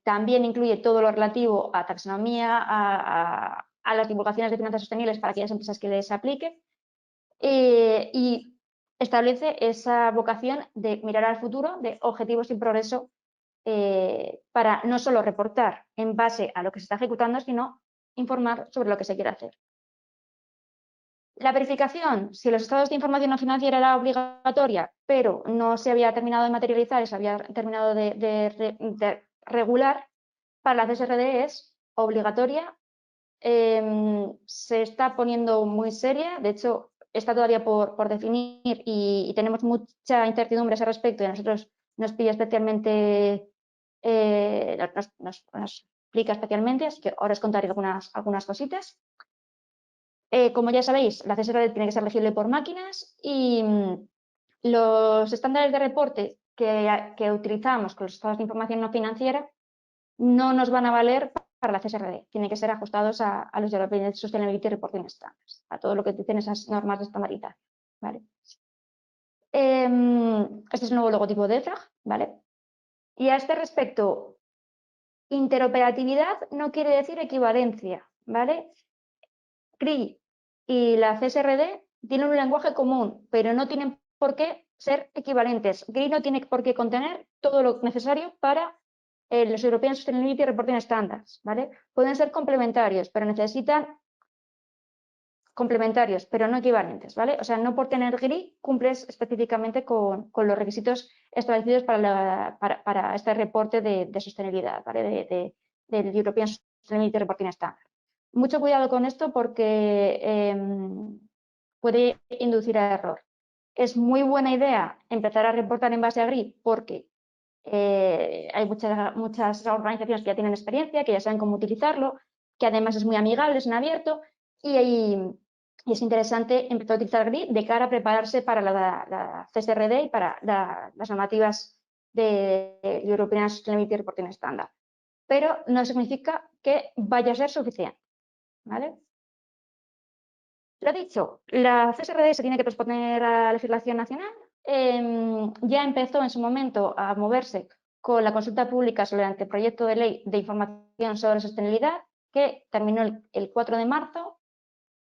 también incluye todo lo relativo a taxonomía, a las divulgaciones de finanzas sostenibles para aquellas empresas que les aplique y establece esa vocación de mirar al futuro, de objetivos y progreso para no solo reportar en base a lo que se está ejecutando, sino informar sobre lo que se quiere hacer. La verificación, si los estados de información no financiera era obligatoria, pero no se había terminado de materializar y se había terminado de regular, para la CSRD es obligatoria, se está poniendo muy seria, de hecho está todavía por definir y tenemos mucha incertidumbre a ese respecto y a nosotros nos pilla especialmente, nos explica especialmente, así que ahora os contaré algunas cositas. Como ya sabéis, la CSRD tiene que ser legible por máquinas y los estándares de reporte que utilizamos con los estados de información no financiera no nos van a valer para la CSRD. Tienen que ser ajustados a los European Sustainability Reporting Standards, a todo lo que dicen esas normas de estandarización. ¿Vale? Este es el nuevo logotipo de EFRAG, ¿vale? Y a este respecto, interoperatividad no quiere decir equivalencia, ¿vale? CRI y la CSRD tienen un lenguaje común, pero no tienen por qué ser equivalentes. GRI no tiene por qué contener todo lo necesario para los European Sustainability Reporting Standards, ¿vale? Pueden ser complementarios, pero necesitan complementarios, pero no equivalentes, ¿vale? O sea, no por tener GRI cumples específicamente con los requisitos establecidos para este reporte de sostenibilidad, ¿vale? Del European Sustainability Reporting Standard. Mucho cuidado con esto porque puede inducir a error. Es muy buena idea empezar a reportar en base a GRI porque hay muchas organizaciones que ya tienen experiencia, que ya saben cómo utilizarlo, que además es muy amigable, es en abierto y es interesante empezar a utilizar GRI de cara a prepararse para la CSRD y para las normativas de European Sustainability Reporting Standard. Pero no significa que vaya a ser suficiente, ¿vale? Lo dicho, la CSRD se tiene que transponer a la legislación nacional. Ya empezó en su momento a moverse con la consulta pública sobre el anteproyecto de ley de información sobre sostenibilidad, que terminó el 4 de marzo.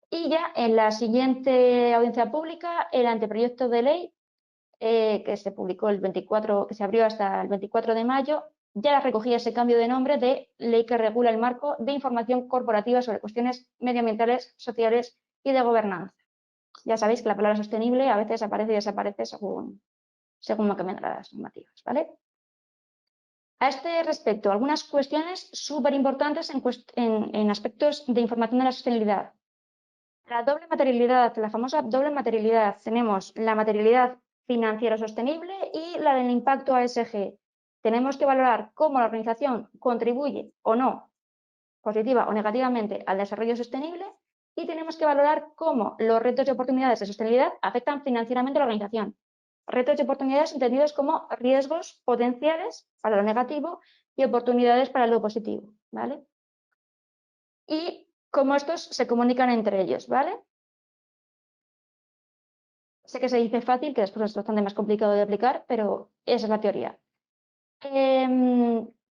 Y ya en la siguiente audiencia pública, el anteproyecto de ley, que se publicó que se abrió hasta el 24 de mayo, ya recogía ese cambio de nombre de ley que regula el marco de información corporativa sobre cuestiones medioambientales, sociales y de gobernanza. Ya sabéis que la palabra sostenible a veces aparece y desaparece según van cambiando las normativas, ¿vale? A este respecto, algunas cuestiones súper importantes en aspectos de información de la sostenibilidad. La doble materialidad, la famosa doble materialidad. Tenemos la materialidad financiera sostenible y la del impacto ASG. Tenemos que valorar cómo la organización contribuye o no, positiva o negativamente, al desarrollo sostenible y tenemos que valorar cómo los retos y oportunidades de sostenibilidad afectan financieramente a la organización. Retos y oportunidades entendidos como riesgos potenciales para lo negativo y oportunidades para lo positivo, ¿vale? Y cómo estos se comunican entre ellos, ¿vale? Sé que se dice fácil, que después es bastante más complicado de aplicar, pero esa es la teoría.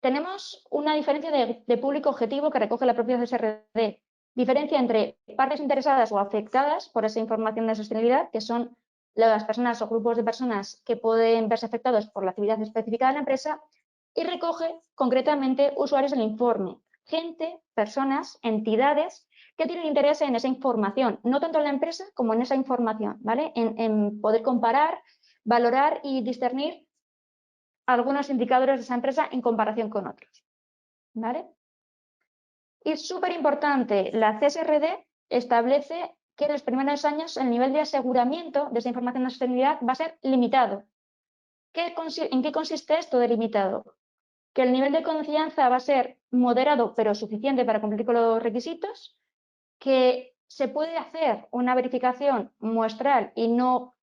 Tenemos una diferencia de público objetivo que recoge la propia CSRD. Diferencia entre partes interesadas o afectadas por esa información de sostenibilidad, que son las personas o grupos de personas que pueden verse afectados por la actividad específica de la empresa, y recoge concretamente usuarios del informe, gente, personas, entidades que tienen interés en esa información, no tanto en la empresa como en esa información, ¿vale? En poder comparar, valorar y discernir algunos indicadores de esa empresa en comparación con otros, ¿vale? Y súper importante, la CSRD establece que en los primeros años el nivel de aseguramiento de esa información de sostenibilidad va a ser limitado. ¿En qué consiste esto de limitado? Que el nivel de confianza va a ser moderado pero suficiente para cumplir con los requisitos, que se puede hacer una verificación muestral y no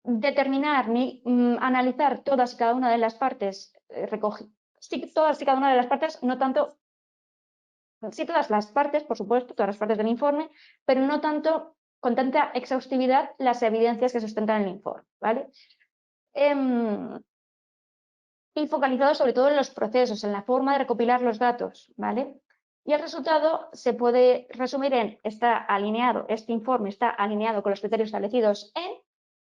determinar ni analizar todas y cada una de las partes, sí, todas y cada una de las partes, no tanto, sí todas las partes, por supuesto, todas las partes del informe, pero no tanto con tanta exhaustividad las evidencias que sustentan el informe, ¿vale? Y focalizado sobre todo en los procesos, en la forma de recopilar los datos, ¿vale? Y el resultado se puede resumir en este informe está alineado con los criterios establecidos en,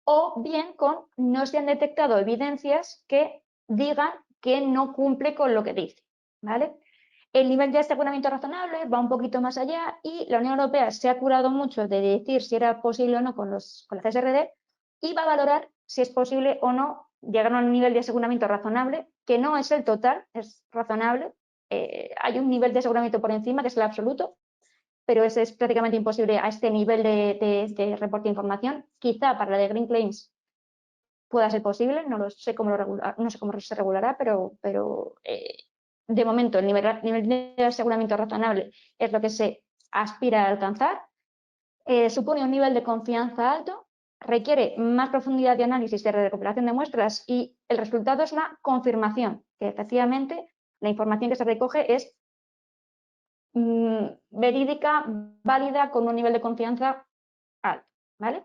o bien con no se han detectado evidencias que digan que no cumple con lo que dice, ¿vale? El nivel de aseguramiento razonable va un poquito más allá y la Unión Europea se ha curado mucho de decir si era posible o no con la CSRD y va a valorar si es posible o no llegar a un nivel de aseguramiento razonable, que no es el total, es razonable. Hay un nivel de aseguramiento por encima, que es el absoluto, pero ese es prácticamente imposible a este nivel de reporte de información. Quizá para la de Green Claims pueda ser posible, no sé cómo se regulará, pero de momento el nivel de aseguramiento razonable es lo que se aspira a alcanzar. Supone un nivel de confianza alto, requiere más profundidad de análisis de recopilación de muestras y el resultado es la confirmación, que efectivamente la información que se recoge es verídica, válida, con un nivel de confianza alto, ¿vale?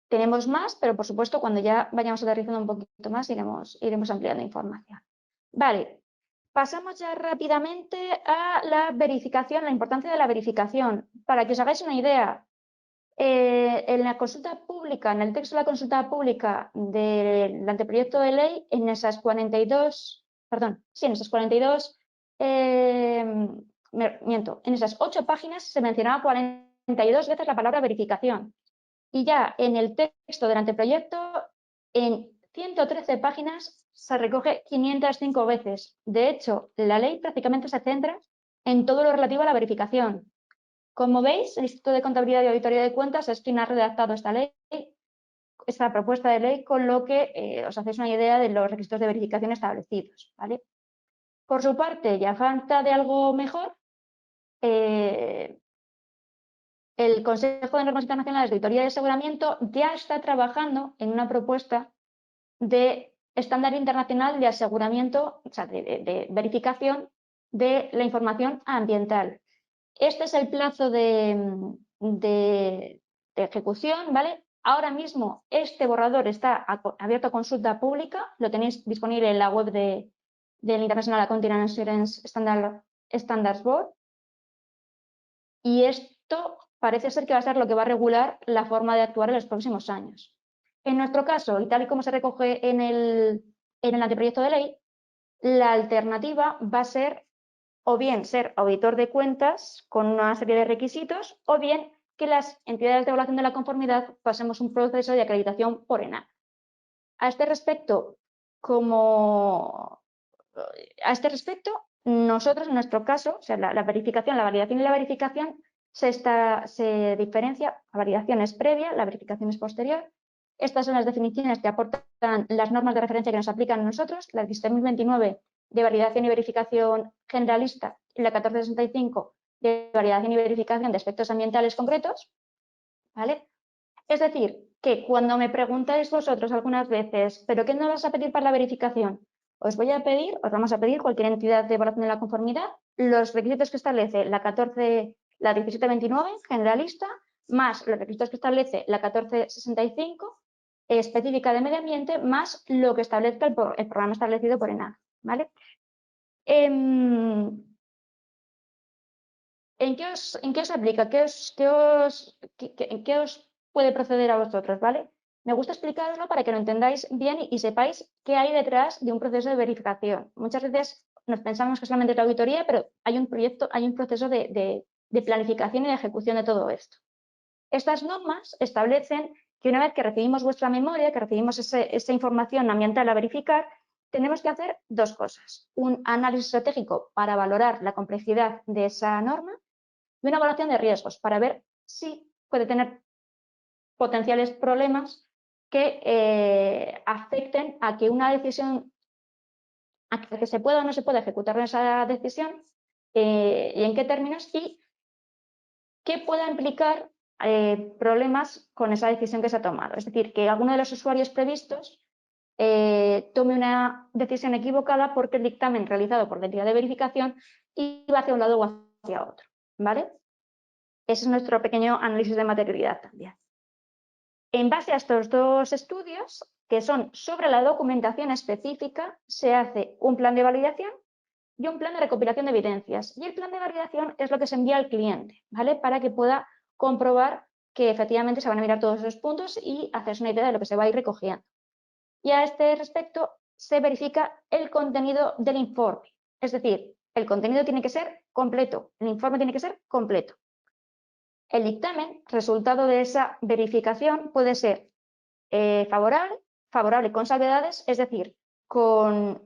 Tenemos más, pero por supuesto cuando ya vayamos aterrizando un poquito más iremos ampliando información. Vale, pasamos ya rápidamente a la verificación, la importancia de la verificación. Para que os hagáis una idea, en la consulta pública, en el texto de la consulta pública del anteproyecto de ley, en esas 42, en esas 8 páginas se mencionaba 42 veces la palabra verificación. Y ya en el texto del anteproyecto, en 113 páginas se recoge 505 veces. De hecho, la ley prácticamente se centra en todo lo relativo a la verificación. Como veis, el Instituto de Contabilidad y Auditoría de Cuentas es quien ha redactado esta propuesta de ley, con lo que os hacéis una idea de los requisitos de verificación establecidos, ¿vale? Por su parte, y a falta de algo mejor, el Consejo de Normas Internacionales de Auditoría y Aseguramiento ya está trabajando en una propuesta de estándar internacional de aseguramiento, o sea, de verificación de la información ambiental. Este es el plazo de ejecución, ¿vale? Ahora mismo este borrador está abierto a consulta pública, lo tenéis disponible en la web del International Accounting and Assurance Standards Board, y esto parece ser que va a ser lo que va a regular la forma de actuar en los próximos años. En nuestro caso, y tal y como se recoge en el anteproyecto de ley, la alternativa va a ser o bien ser auditor de cuentas con una serie de requisitos, o bien que las entidades de evaluación de la conformidad pasemos un proceso de acreditación por ENAC. A este respecto, nosotros en nuestro caso, o sea, la verificación, la validación y la verificación se diferencia. La validación es previa, la verificación es posterior. Estas son las definiciones que aportan las normas de referencia que nos aplican a nosotros, la 17.029 de validación y verificación generalista y la 1465 de validación y verificación de aspectos ambientales concretos, ¿vale? Es decir, que cuando me preguntáis vosotros algunas veces, ¿pero qué nos vas a pedir para la verificación? Os vamos a pedir cualquier entidad de evaluación de la conformidad, los requisitos que establece la 1729 generalista, más los requisitos que establece la 1465 específica de medio ambiente, más lo que establezca el programa establecido por ENAC, ¿vale? ¿En qué os aplica? ¿En qué os puede proceder a vosotros? ¿Vale? Me gusta explicaroslo para que lo entendáis bien y sepáis qué hay detrás de un proceso de verificación. Muchas veces nos pensamos que solamente es la auditoría, pero hay un proceso de planificación y de ejecución de todo esto. Estas normas establecen que una vez que recibimos vuestra memoria, que recibimos esa información ambiental a verificar, tenemos que hacer dos cosas. Un análisis estratégico para valorar la complejidad de esa norma y una evaluación de riesgos para ver si puede tener potenciales problemas que afecten a que una decisión, a que se pueda o no se pueda ejecutar esa decisión y en qué términos y qué pueda implicar problemas con esa decisión que se ha tomado. Es decir, que alguno de los usuarios previstos tome una decisión equivocada porque el dictamen realizado por la entidad de verificación iba hacia un lado o hacia otro, ¿vale? Ese es nuestro pequeño análisis de materialidad también. En base a estos dos estudios, que son sobre la documentación específica, se hace un plan de validación y un plan de recopilación de evidencias. Y el plan de validación es lo que se envía al cliente, ¿vale? Para que pueda comprobar que efectivamente se van a mirar todos esos puntos y hacerse una idea de lo que se va a ir recogiendo. Y a este respecto se verifica el contenido del informe. Es decir, el contenido tiene que ser completo, el informe tiene que ser completo. El dictamen, resultado de esa verificación, puede ser favorable con salvedades, es decir, con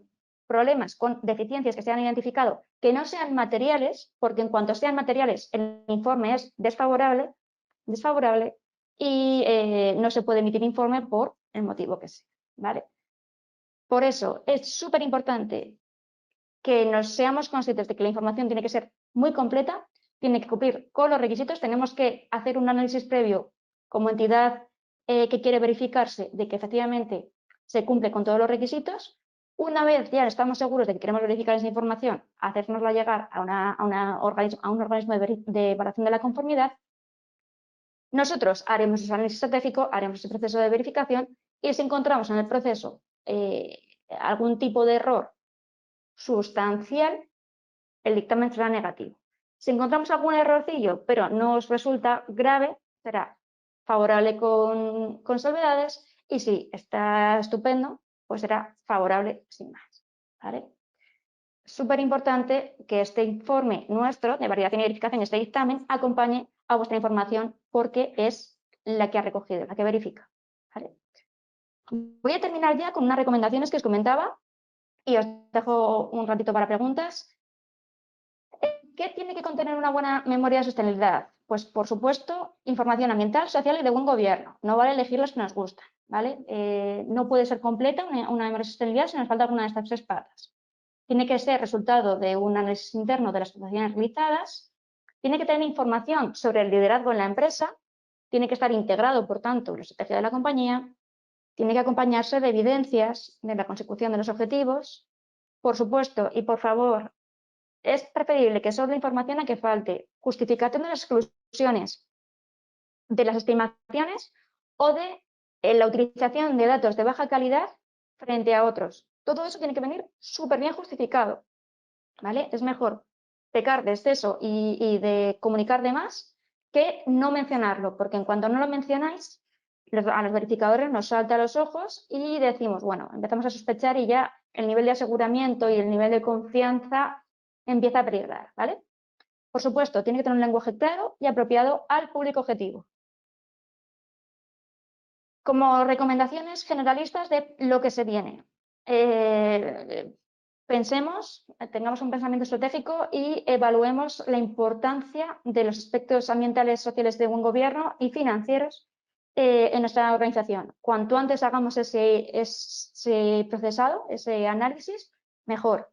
problemas, con deficiencias que se han identificado que no sean materiales, porque en cuanto sean materiales el informe es desfavorable y no se puede emitir informe por el motivo que sea, ¿vale? Por eso es súper importante que nos seamos conscientes de que la información tiene que ser muy completa, tiene que cumplir con los requisitos, tenemos que hacer un análisis previo como entidad que quiere verificarse de que efectivamente se cumple con todos los requisitos. Una vez ya estamos seguros de que queremos verificar esa información, hacérnosla llegar a un organismo de evaluación de la conformidad. Nosotros haremos ese análisis estratégico, haremos ese proceso de verificación y si encontramos en el proceso algún tipo de error sustancial, el dictamen será negativo. Si encontramos algún errorcillo, pero no os resulta grave, será favorable con salvedades y si está estupendo, pues será favorable sin más, ¿vale? Súper importante que este informe nuestro de validación y verificación, este dictamen, acompañe a vuestra información porque es la que ha recogido, la que verifica, ¿vale? Voy a terminar ya con unas recomendaciones que os comentaba y os dejo un ratito para preguntas. ¿Qué tiene que contener una buena memoria de sostenibilidad? Pues, por supuesto, información ambiental, social y de buen gobierno. No vale elegir las que nos gustan, ¿vale? No puede ser completa una memoria de sostenibilidad si nos falta alguna de estas tres patas. Tiene que ser resultado de un análisis interno de las actuaciones realizadas. Tiene que tener información sobre el liderazgo en la empresa. Tiene que estar integrado, por tanto, en la estrategia de la compañía. Tiene que acompañarse de evidencias de la consecución de los objetivos. Por supuesto, y por favor, es preferible que sobre información a que falte justificación de las exclusiones de las estimaciones o de la utilización de datos de baja calidad frente a otros. Todo eso tiene que venir súper bien justificado, ¿vale? Es mejor pecar de exceso y de comunicar de más que no mencionarlo, porque en cuanto no lo mencionáis, a los verificadores nos salta a los ojos y decimos, bueno, empezamos a sospechar y ya el nivel de aseguramiento y el nivel de confianza empieza a peligrar, ¿vale? Por supuesto, tiene que tener un lenguaje claro y apropiado al público objetivo. Como recomendaciones generalistas de lo que se viene. Pensemos, tengamos un pensamiento estratégico y evaluemos la importancia de los aspectos ambientales, sociales de buen gobierno y financieros en nuestra organización. Cuanto antes hagamos ese procesado, ese análisis, mejor.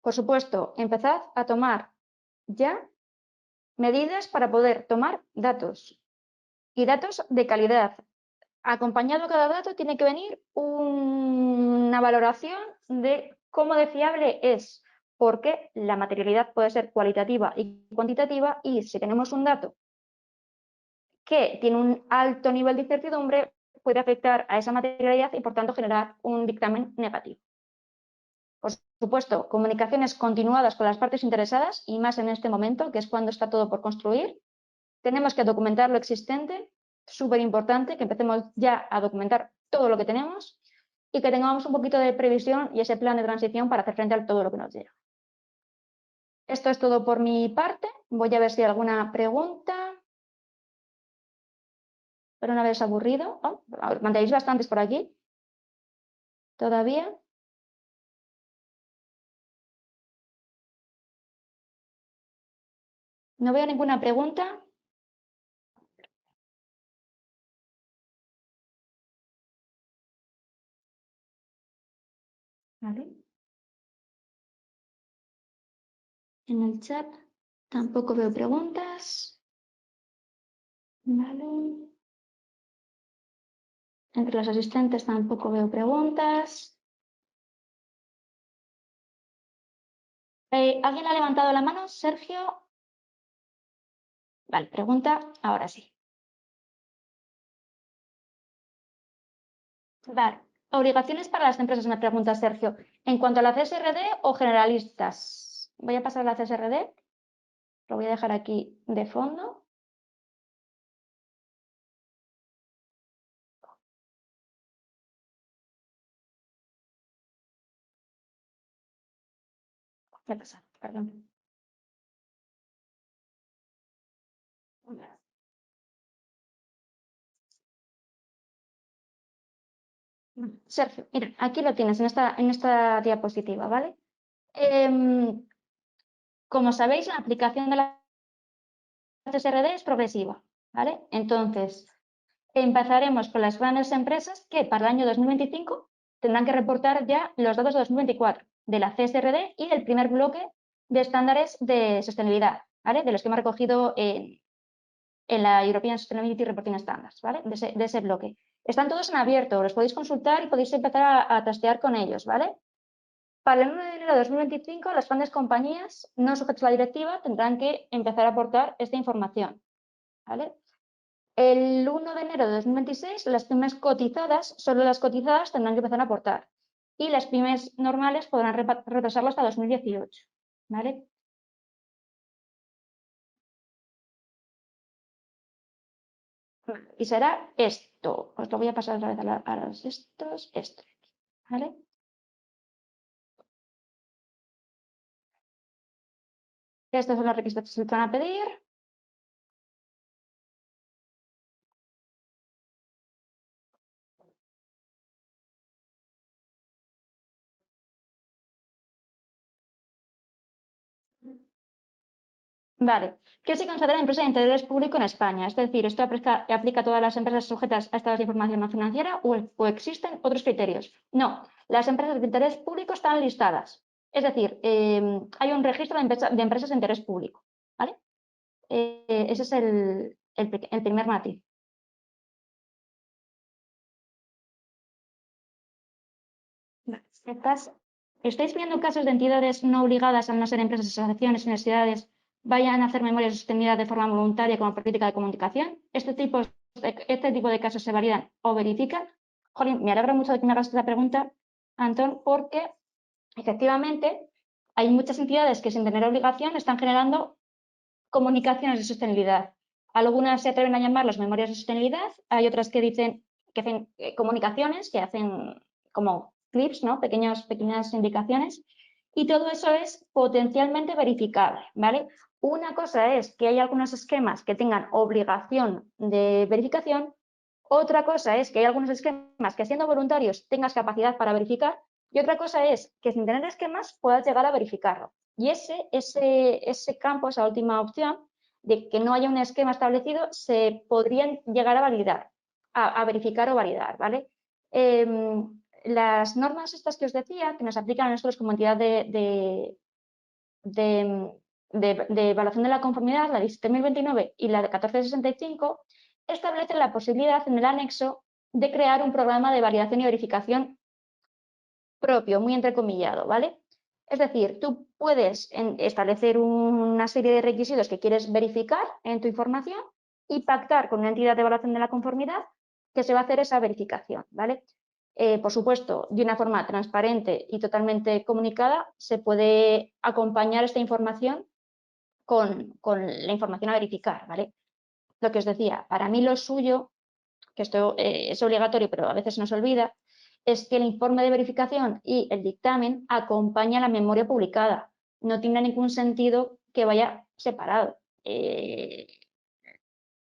Por supuesto, empezad a tomar ya medidas para poder tomar datos y datos de calidad. Acompañado a cada dato tiene que venir una valoración de cómo de fiable es, porque la materialidad puede ser cualitativa y cuantitativa y si tenemos un dato que tiene un alto nivel de incertidumbre puede afectar a esa materialidad y por tanto generar un dictamen negativo. Por supuesto, comunicaciones continuadas con las partes interesadas y más en este momento, que es cuando está todo por construir. Tenemos que documentar lo existente, súper importante, que empecemos ya a documentar todo lo que tenemos y que tengamos un poquito de previsión y ese plan de transición para hacer frente a todo lo que nos llega. Esto es todo por mi parte. Voy a ver si hay alguna pregunta. Pero no habéis aburrido. Oh, mantenéis bastantes por aquí. ¿Todavía? No veo ninguna pregunta. Vale. En el chat tampoco veo preguntas. Vale. Entre los asistentes tampoco veo preguntas. ¿Alguien ha levantado la mano? Sergio. Vale, pregunta. Ahora sí. Vale. Obligaciones para las empresas, me pregunta Sergio. ¿En cuanto a la CSRD o generalistas? Voy a pasar a la CSRD. Lo voy a dejar aquí de fondo. ¿Qué pasa? Perdón. Sergio, mira, aquí lo tienes en esta diapositiva, ¿vale? Como sabéis, la aplicación de la CSRD es progresiva, ¿vale? Entonces, empezaremos con las grandes empresas que para el año 2025 tendrán que reportar ya los datos de 2024 de la CSRD y del primer bloque de estándares de sostenibilidad, ¿vale? De los que hemos recogido en la European Sustainability Reporting Standards, ¿vale? De ese bloque. Están todos en abierto, los podéis consultar y podéis empezar a trastear con ellos, ¿vale? Para el 1 de enero de 2025, las grandes compañías no sujetas a la directiva tendrán que empezar a aportar esta información, ¿vale? El 1 de enero de 2026, las pymes cotizadas, solo las cotizadas tendrán que empezar a aportar. Y las pymes normales podrán retrasarlo hasta 2018. ¿Vale? Y será esto. Os lo voy a pasar otra vez a los estos. Esto. ¿Vale? Estos son los requisitos que se van a pedir. Vale. ¿Qué se considera empresa de interés público en España? Es decir, ¿esto aplica a todas las empresas sujetas a estados de información no financiera o existen otros criterios? No, las empresas de interés público están listadas. Es decir, hay un registro de empresas de interés público. ¿Vale? Ese es el primer matiz. ¿Estáis viendo casos de entidades no obligadas al no ser empresas, asociaciones, universidades, vayan a hacer memoria de sostenibilidad de forma voluntaria como política de comunicación? Este tipo de casos se validan o verifican. Jolín, me alegra mucho de que me hagas esta pregunta, Antón, porque efectivamente hay muchas entidades que sin tener obligación están generando comunicaciones de sostenibilidad. Algunas se atreven a llamarlas memorias de sostenibilidad, hay otras que dicen que hacen comunicaciones, que hacen como clips, ¿no? Pequeñas indicaciones, y todo eso es potencialmente verificable, ¿vale? Una cosa es que hay algunos esquemas que tengan obligación de verificación, otra cosa es que hay algunos esquemas que siendo voluntarios tengas capacidad para verificar, y otra cosa es que sin tener esquemas puedas llegar a verificarlo. Y ese campo, esa última opción, de que no haya un esquema establecido, se podrían llegar a validar, a verificar o validar, ¿vale? Las normas estas que os decía, que nos aplican a nosotros como entidad de evaluación de la conformidad, la 17.029 y la de 1465, establecen la posibilidad en el anexo de crear un programa de validación y verificación propio, muy entrecomillado, ¿vale? Es decir, tú puedes establecer una serie de requisitos que quieres verificar en tu información y pactar con una entidad de evaluación de la conformidad que se va a hacer esa verificación, ¿vale? Por supuesto, de una forma transparente y totalmente comunicada, se puede acompañar esta información con la información a verificar, ¿vale? Lo que os decía, para mí lo suyo, que esto es obligatorio, pero a veces nos olvida, es que el informe de verificación y el dictamen acompañan la memoria publicada. No tiene ningún sentido que vaya separado.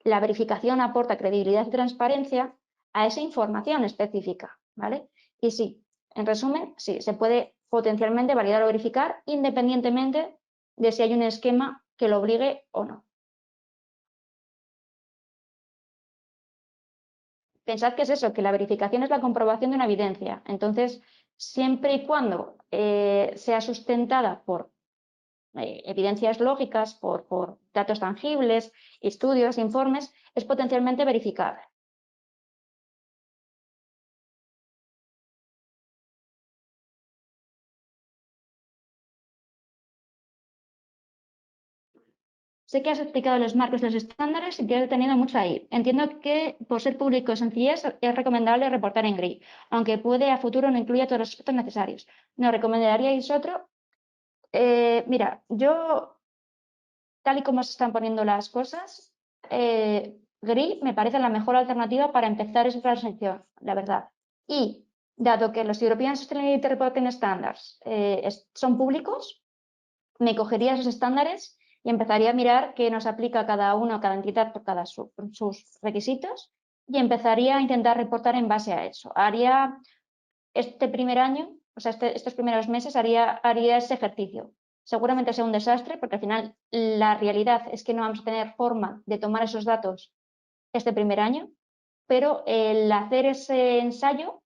La verificación aporta credibilidad y transparencia a esa información específica, ¿vale? Y sí, en resumen, sí, se puede potencialmente validar o verificar independientemente de si hay un esquema que lo obligue o no. Pensad que es eso, que la verificación es la comprobación de una evidencia. Entonces, siempre y cuando sea sustentada por evidencias lógicas, por datos tangibles, estudios, informes, es potencialmente verificable. Sé que has explicado los marcos y los estándares y que he detenido mucho ahí. Entiendo que, por ser público y sencillez, es recomendable reportar en GRI, aunque puede a futuro no incluya todos los aspectos necesarios. ¿Nos recomendaríais otro? Mira, yo, tal y como se están poniendo las cosas, GRI me parece la mejor alternativa para empezar esa transición, la verdad. Y, dado que los European Sustainability Reporting Standards son públicos, me cogería esos estándares y empezaría a mirar qué nos aplica cada uno, cada entidad por sus requisitos y empezaría a intentar reportar en base a eso. Haría este primer año, o sea, estos primeros meses haría ese ejercicio. Seguramente sea un desastre porque al final la realidad es que no vamos a tener forma de tomar esos datos este primer año, pero el hacer ese ensayo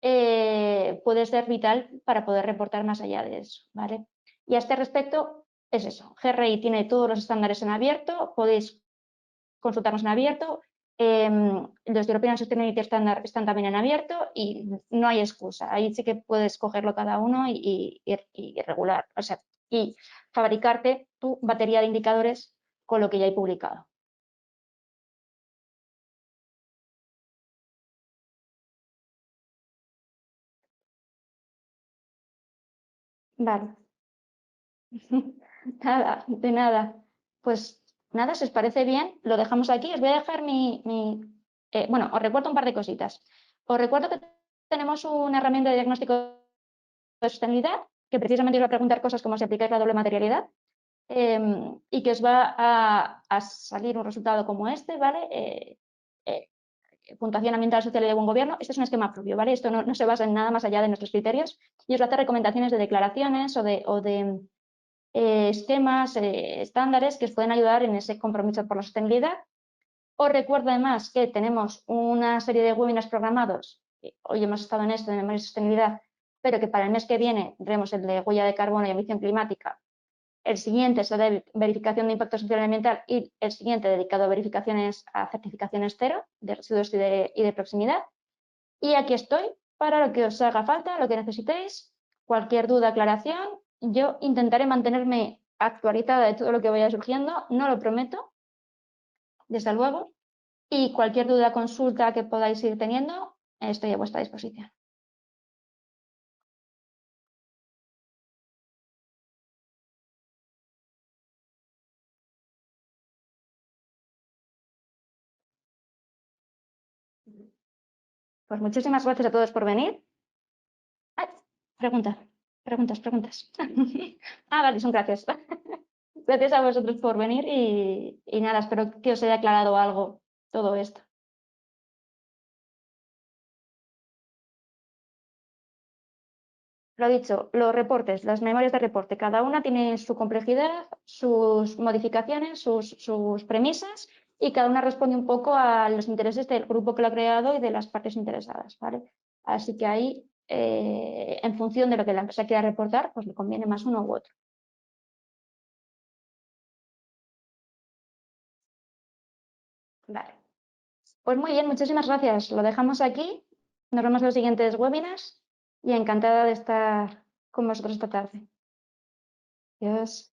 puede ser vital para poder reportar más allá de eso, ¿vale? Y a este respecto es eso, GRI tiene todos los estándares en abierto, podéis consultarnos en abierto, los European Sustainability Standard están también en abierto y no hay excusa, ahí sí que puedes cogerlo cada uno y regular, o sea, y fabricarte tu batería de indicadores con lo que ya hay publicado. Vale. Nada, de nada. Pues nada, si os parece bien, lo dejamos aquí. Os voy a dejar bueno, os recuerdo un par de cositas. Os recuerdo que tenemos una herramienta de diagnóstico de sostenibilidad que precisamente os va a preguntar cosas como si aplicáis la doble materialidad y que os va a salir un resultado como este, ¿vale? Eh, puntuación ambiental, social y de buen gobierno. Este es un esquema propio, ¿vale? Esto no se basa en nada más allá de nuestros criterios y os va a hacer recomendaciones de declaraciones o de esquemas, estándares que os pueden ayudar en ese compromiso por la sostenibilidad. Os recuerdo además que tenemos una serie de webinars programados, hoy hemos estado en esto de memoria y sostenibilidad, pero que para el mes que viene tendremos el de huella de carbono y emisión climática, el siguiente es el de verificación de impacto social y ambiental y el siguiente dedicado a verificaciones, a certificaciones cero de residuos y de proximidad. Y aquí estoy para lo que os haga falta, lo que necesitéis, cualquier duda, aclaración. Yo intentaré mantenerme actualizada de todo lo que vaya surgiendo, no lo prometo, desde luego. Y cualquier duda, consulta que podáis ir teniendo, estoy a vuestra disposición. Pues muchísimas gracias a todos por venir. Ay, pregunta, preguntas. Vale, son gracias. Gracias a vosotros por venir y nada, espero que os haya aclarado algo todo esto. Lo dicho, los reportes, las memorias de reporte, cada una tiene su complejidad, sus modificaciones, sus premisas y cada una responde un poco a los intereses del grupo que lo ha creado y de las partes interesadas, ¿vale? Así que ahí, en función de lo que la empresa quiera reportar, pues le conviene más uno u otro. Vale. Pues muy bien, muchísimas gracias. Lo dejamos aquí. Nos vemos en los siguientes webinars y encantada de estar con vosotros esta tarde. Adiós.